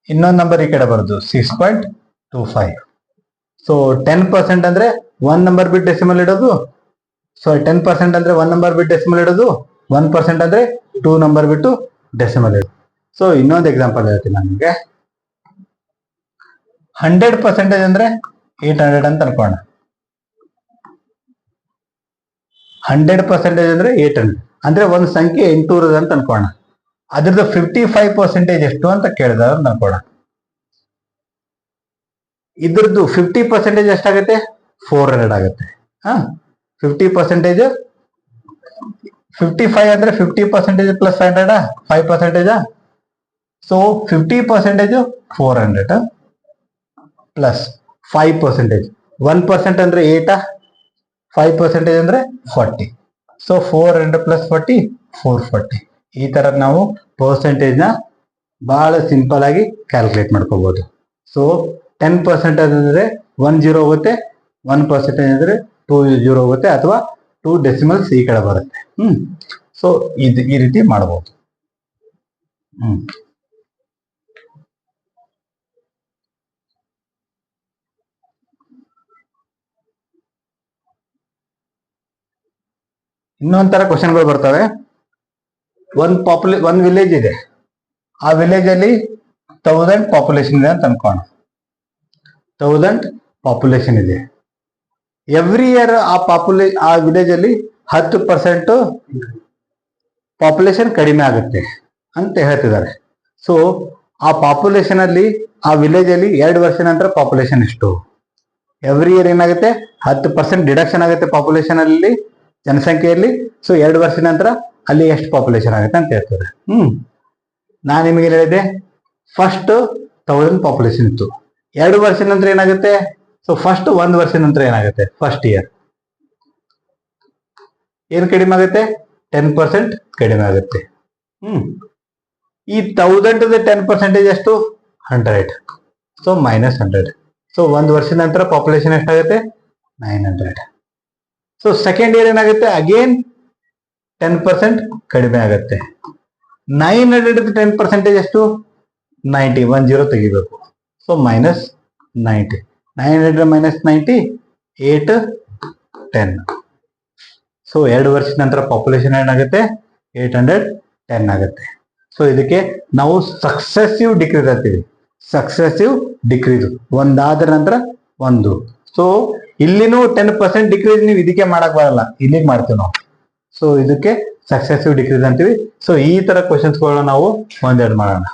ಇನ್ನೊಂದು ನಂಬರ್ ಈ ಕಡೆ ಬರೋದು 6.25. ಸೊ 10% ಅಂದ್ರೆ ಒಂದ್ ನಂಬರ್ ಬಿಟ್ಟು ಡೆಸಿಮಲ್ ಇಡೋದು. ಸೊ 10% ಅಂದ್ರೆ ಒಂದ್ ನಂಬರ್ ಬಿಟ್ಟು ಡೆಸಿಮಲ್ ಇಡೋದು. 1% ಅಂದ್ರೆ 2 ನಂಬರ್ ಬಿಟ್ಟು ಡೆಸಿಮಲ್ ಇಡೋದು. ಸೊ ಇನ್ನೊಂದು ಎಕ್ಸಾಂಪಲ್ ಹೇಳ್ತೀನಿ ನಾನು ನಿಮಗೆ. 100% ಅಂದ್ರೆ 800 ಅಂತ ಅನ್ಕೋಣ. 100% ಅಂದ್ರೆ 800 ಅಂದ್ರೆ ಒಂದು ಸಂಖ್ಯೆ 800 ಅಂತ ಅನ್ಕೋಣ. ಅದ್ರದ್ದು 55% ಎಷ್ಟು ಅಂತ ಕೇಳಿದ ಅನ್ಕೋಣ. ಇದ್ರದ್ದು 50% ಎಷ್ಟಾಗುತ್ತೆ? 400 ಆಗುತ್ತೆ. 50% 55 ಅಂದ್ರೆ 50% ಪ್ಲಸ್ 500 5%. So 50% 400 plus 5%. 1% ಅಂದ್ರೆ 8, 5% ಅಂದ್ರೆ 40. So 400 plus 40 440. ಈ ತರ ನಾವು ಪರ್ಸೆಂಟೇಜ್ ನ ಬಹಳ ಸಿಂಪಲ್ ಆಗಿ ಕ್ಯಾಲ್ಕುಲೇಟ್ ಮಾಡ್ಕೋಬಹುದು. ಸೊ 10% ಅಂದ್ರೆ 1 0 ಹೋಗುತ್ತೆ, 1% ಅಂದ್ರೆ 2 0 ಹೋಗುತ್ತೆ, ಅಥವಾ 2 ಡೆಸಿಮಲ್ಸ್ ಈ ಕಡೆ ಬರುತ್ತೆ. ಸೊ ಇದು ಈ ರೀತಿ ಮಾಡಬಹುದು. ಇನ್ನೊಂಥರ ಕ್ವಶನ್ಗಳು ಬರ್ತವೆ. ಒಂದ್ ವಿಲೇಜ್ ಇದೆ, ಆ ವಿಲೇಜ್ ಅಲ್ಲಿ 1000 ಪಾಪ್ಯುಲೇಷನ್ ಇದೆ ಅಂತ ಅನ್ಕೋಣ. 1000 ಪಾಪ್ಯುಲೇಷನ್ ಇದೆ. ಎವ್ರಿ ಇಯರ್ ಆ ವಿಲೇಜ್ ಅಲ್ಲಿ 10% ಪಾಪ್ಯುಲೇಷನ್ ಕಡಿಮೆ ಆಗುತ್ತೆ ಅಂತ ಹೇಳ್ತಿದ್ದಾರೆ. ಸೊ ಆ ಪಾಪ್ಯುಲೇಷನ್ ಅಲ್ಲಿ ಆ ವಿಲೇಜ್ ಅಲ್ಲಿ 2 ವರ್ಷ ನಂತರ ಪಾಪ್ಯುಲೇಷನ್ ಎಷ್ಟು? ಎವ್ರಿ ಇಯರ್ ಏನಾಗುತ್ತೆ? 10% ಡಿಡಕ್ಷನ್ ಆಗುತ್ತೆ ಪಾಪ್ಯುಲೇಷನ್ ಅಲ್ಲಿ, ಜನಸಂಖ್ಯೆಯಲ್ಲಿ. ಸೊ 2 ವರ್ಷ ನಂತರ ಅಲ್ಲಿ ಎಷ್ಟು ಪಾಪ್ಯುಲೇಷನ್ ಆಗುತ್ತೆ ಅಂತ ಹೇಳ್ತಾರೆ. ನಾನು ನಿಮಗೆ ಹೇಳಿದೆ ಫಸ್ಟ್ 1000 ಪಾಪ್ಯುಲೇಷನ್ ಇತ್ತು. 2 ವರ್ಷ ನಂತರ ಏನಾಗುತ್ತೆ? ಸೊ ಫಸ್ಟ್ 1 ವರ್ಷ ನಂತರ ಏನಾಗುತ್ತೆ? ಫಸ್ಟ್ ಇಯರ್ ಏನ್ ಕಡಿಮೆ ಆಗುತ್ತೆ? 10% ಕಡಿಮೆ ಆಗುತ್ತೆ. ಈ 1000 10% ಎಷ್ಟು? 100. ಸೊ -100. ಸೊ 1 ವರ್ಷ ನಂತರ ಪಾಪ್ಯುಲೇಷನ್ ಎಷ್ಟಾಗುತ್ತೆ? 900. ಸೊ ಸೆಕೆಂಡ್ ಇಯರ್ ಏನಾಗುತ್ತೆ? ಅಗೇನ್ 10% ಕಡಿಮೆ ಆಗುತ್ತೆ. 900 10% ಎಷ್ಟು? 90. 10 ತೆಗಿಬೇಕು. ಸೊ -90. 900 -90 8 10. ಸೊ 2 ವರ್ಷದ ನಂತರ ಪಾಪ್ಯುಲೇಷನ್ ಏನಾಗುತ್ತೆ? 810 ಆಗುತ್ತೆ. ಸೊ ಇದಕ್ಕೆ ನಾವು ಸಕ್ಸೆಸಿವ್ ಡಿಕ್ರೀಸ್ ಅಂತೀವಿ. ಸಕ್ಸೆಸಿವ್ ಡಿಕ್ರೀಸ್, ಒಂದಾದ ನಂತರ ಒಂದು. ಸೊ ಇಲ್ಲಿನೂ 10% ಡಿಕ್ರೀಸ್ ನೀವು ಇದಕ್ಕೆ ಮಾಡಕ್ ಬರಲ್ಲ, ಇಲ್ಲಿಗೆ ಮಾಡ್ತೀವಿ ನಾವು. ಸೊ ಇದಕ್ಕೆ ಸಕ್ಸೆಸಿವ್ ಡಿಕ್ರೀಸ್ ಅಂತೀವಿ. ಸೊ ಈ ತರ ಕ್ವಶನ್ಸ್ ಗಳನ್ನ ನಾವು ಒಂದೆರಡು ಮಾಡೋಣ.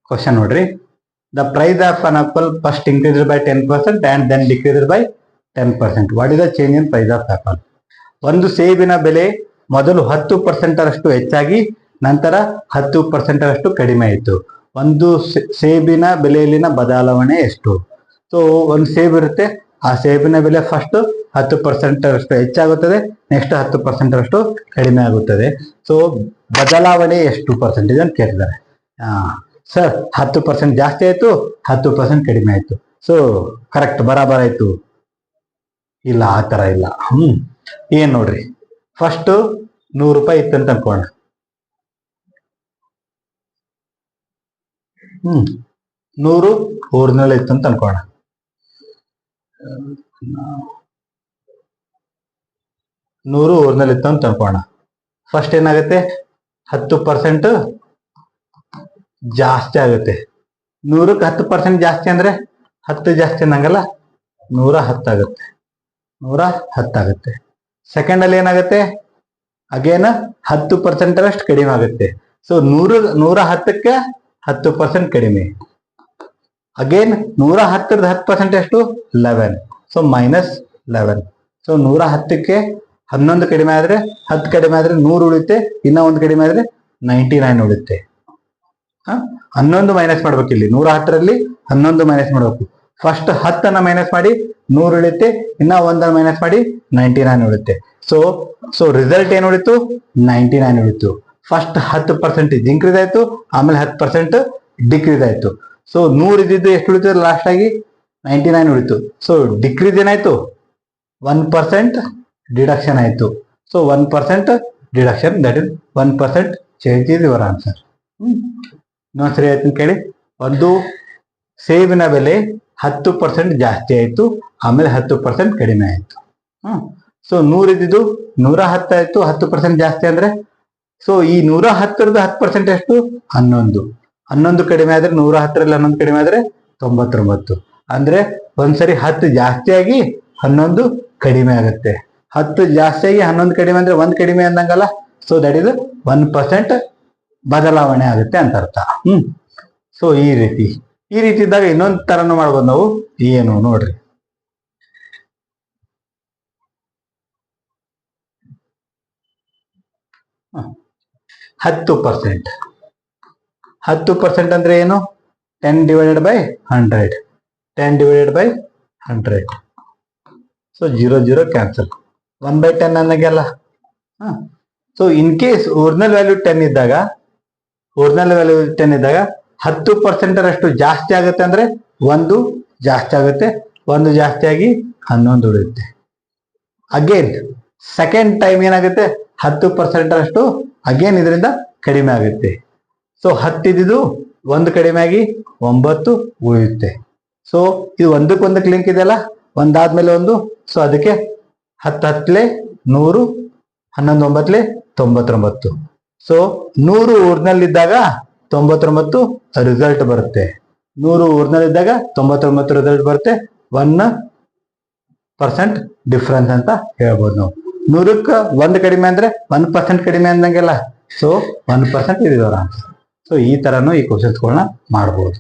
ಕ್ವಶನ್ ನೋಡ್ರಿ. The price of an apple first increased by 10% and then decreased by 10%. What is the change in price of apple? ಒಂದು ಸೇಬಿನ ಬೆಲೆ ಮೊದಲು 10% ಅಷ್ಟು ಹೆಚ್ಚಾಗಿ ನಂತರ 10% ಅಷ್ಟು ಕಡಿಮೆ ಆಯಿತು. ಒಂದು ಸೇಬಿನ ಬೆಲೆಯಲ್ಲಿನ ಬದಲಾವಣೆ ಎಷ್ಟು? ಸೊ ಒಂದು ಸೇಬು ಇರುತ್ತೆ, ಆ ಸೇಬಿನ ಬೆಲೆ ಫಸ್ಟ್ 10% ಅಷ್ಟು ಹೆಚ್ಚಾಗುತ್ತದೆ, ನೆಕ್ಸ್ಟ್ 10% ಅಷ್ಟು ಕಡಿಮೆ ಆಗುತ್ತದೆ. ಸೊ ಬದಲಾವಣೆ ಎಷ್ಟು ಪರ್ಸೆಂಟೇಜ್ ಅಂತ ಕೇಳಿದ್ದಾರೆ. ಸರ್ 10% ಜಾಸ್ತಿ ಆಯ್ತು, 10% ಕಡಿಮೆ ಆಯ್ತು. ಸೊ ಕರೆಕ್ಟ್, ಬರಾಬರ್ ಆಯ್ತು. ಇಲ್ಲ, ಆ ತರ ಇಲ್ಲ. ಏನ್ ನೋಡ್ರಿ, ಫಸ್ಟ್ 100 ರೂಪಾಯಿ ಇತ್ತು ಅಂತ ಅನ್ಕೋಣ. 100 ಊರಿನಲ್ಲಿ ಇತ್ತು ಅಂತ ಅನ್ಕೋಣ. 100 ಊರಿನಲ್ಲಿ ಇತ್ತು ಅಂತ ಅನ್ಕೋಣ. ಫಸ್ಟ್ ಏನಾಗುತ್ತೆ? 10% ಜಾಸ್ತಿ ಆಗುತ್ತೆ. 100ಕ್ಕೆ 10% ಜಾಸ್ತಿ ಅಂದ್ರೆ 10 ಜಾಸ್ತಿ ಅನ್ನಂಗಲ್ಲ, 110 ಆಗುತ್ತೆ. 110 ಆಗುತ್ತೆ. ಸೆಕೆಂಡ್ ಅಲ್ಲಿ ಏನಾಗುತ್ತೆ? ಅಗೇನ್ 10% ಅಷ್ಟು ಕಡಿಮೆ ಆಗುತ್ತೆ. ಸೊ 110ಕ್ಕೆ 10% ಕಡಿಮೆ. ಅಗೇನ್ 110ದ 10% ಎಷ್ಟು? 11. ಸೊ -11. ಸೊ 110ಕ್ಕೆ 11 ಕಡಿಮೆ ಆದ್ರೆ 10 ಕಡಿಮೆ ಆದ್ರೆ 100 ಉಳಿಯುತ್ತೆ, ಇನ್ನ ಒಂದು ಕಡಿಮೆ ಆದ್ರೆ 99 ಉಳಿಯುತ್ತೆ. 11 ಮೈನಸ್ ಮಾಡ್ಬೇಕು ಇಲ್ಲಿ. 110ರಲ್ಲಿ 11 ಮೈನಸ್ ಮಾಡ್ಬೇಕು. ಫಸ್ಟ್ 10 ಮೈನಸ್ ಮಾಡಿ 100 ಉಳಿಯುತ್ತೆ, ಇನ್ನ 1 ಮೈನಸ್ ಮಾಡಿ 99 ಉಳಿಯುತ್ತೆ. ಸೊ ರಿಸಲ್ಟ್ ಏನು ಉಳಿತು? 99 ಉಳಿತು. ಫಸ್ಟ್ 10% ಇನ್ಕ್ರೀಸ್ ಆಯ್ತು, ಆಮೇಲೆ 10% ಡಿಕ್ರೀಸ್ ಆಯ್ತು. ಸೊ 100 ಇದ್ದಿದ್ದು ಎಷ್ಟು ಉಳಿತು? ಲಾಸ್ಟ್ ಆಗಿ 99 ಉಳಿತು. ಸೊ ಡಿಕ್ರೀಸ್ ಏನಾಯ್ತು? 1% ಡಿಡಕ್ಷನ್ ಆಯ್ತು. So 1% deduction, that is 1% change is your answer. ಇನ್ನೊಂದ್ಸರಿ ಆಯ್ತು ಕೇಳಿ. ಒಂದು ಸೇಬಿನ ಬೆಲೆ 10% ಜಾಸ್ತಿ ಆಯ್ತು, ಆಮೇಲೆ 10% ಕಡಿಮೆ ಆಯ್ತು. ಸೊ 100 ಇದ್ದಿದ್ದು 110 ಆಯ್ತು, 10% ಜಾಸ್ತಿ ಅಂದ್ರೆ. ಸೊ ಈ 110ರದ 10% ಎಷ್ಟು? 11. 11 ಕಡಿಮೆ ಆದ್ರೆ 110ರಲ್ಲಿ 11 ಕಡಿಮೆ ಆದ್ರೆ 99. ಅಂದ್ರೆ ಒಂದ್ಸರಿ 10 ಜಾಸ್ತಿ ಆಗಿ 11 ಕಡಿಮೆ ಆಗುತ್ತೆ. 10 ಜಾಸ್ತಿ ಆಗಿ 11 ಕಡಿಮೆ ಅಂದ್ರೆ 1 ಕಡಿಮೆ ಅಂದಂಗಲ್ಲ. ಸೊ ದಟ್ ಇಸ್ 1% ಬದಲಾವಣೆ ಆಗುತ್ತೆ ಅಂತ ಅರ್ಥ. ಸೊ ಈ ರೀತಿ ಇದ್ದಾಗ ಇನ್ನೊಂದು ತರನು ಮಾಡ್ಬೋದು ನಾವು. ಏನು ನೋಡ್ರಿ, 10%. 10% ಅಂದ್ರೆ ಏನು? 10 divided by 100. 10 divided by 100. So 0 cancel. 1/10 ಅನ್ನಂಗೆಲ್ಲ. So in case original value 10 ಇದ್ದಾಗ 10% ಅಷ್ಟು ಜಾಸ್ತಿ ಆಗುತ್ತೆ ಅಂದ್ರೆ 1 ಜಾಸ್ತಿ ಆಗುತ್ತೆ. 1 ಜಾಸ್ತಿ ಆಗಿ 11 ಉಳಿಯುತ್ತೆ. ಅಗೇನ್ ಸೆಕೆಂಡ್ ಟೈಮ್ ಏನಾಗುತ್ತೆ? 10% ಅಷ್ಟು ಅಗೇನ್ ಇದರಿಂದ ಕಡಿಮೆ ಆಗುತ್ತೆ. ಸೊ 10 ಇದ್ದಿದ್ದು 1 ಕಡಿಮೆ ಆಗಿ 9 ಉಳಿಯುತ್ತೆ. ಸೊ ಇದು ಒಂದಕ್ಕೊಂದಕ್ಕೆ ಲಿಂಕ್ ಇದೆಯಲ್ಲ, ಒಂದಾದ್ಮೇಲೆ ಒಂದು. ಸೊ ಅದಕ್ಕೆ 10 10 100, 11 9 99. ಸೊ 100 ಒರಿಜಿನಲ್ ಇದ್ದಾಗ 99 ರಿಸಲ್ಟ್ ಬರುತ್ತೆ. 100 ಒರಿಜಿನಲ್ ಇದ್ದಾಗ 99 ರಿಸಲ್ಟ್ ಬರುತ್ತೆ. 1% ಡಿಫ್ರೆನ್ಸ್ ಅಂತ ಹೇಳ್ಬೋದು ನಾವು. 100ಕ್ಕೆ 1 ಕಡಿಮೆ ಅಂದ್ರೆ 1% ಕಡಿಮೆ ಅಂದಂಗೆಲ್ಲ. ಸೊ 1% ಇರೋರ ಆನ್ಸರ್. ಸೊ ಈ ತರನು ಈ ಕ್ವಶನ್ಸ್ಗಳನ್ನ ಮಾಡ್ಬೋದು.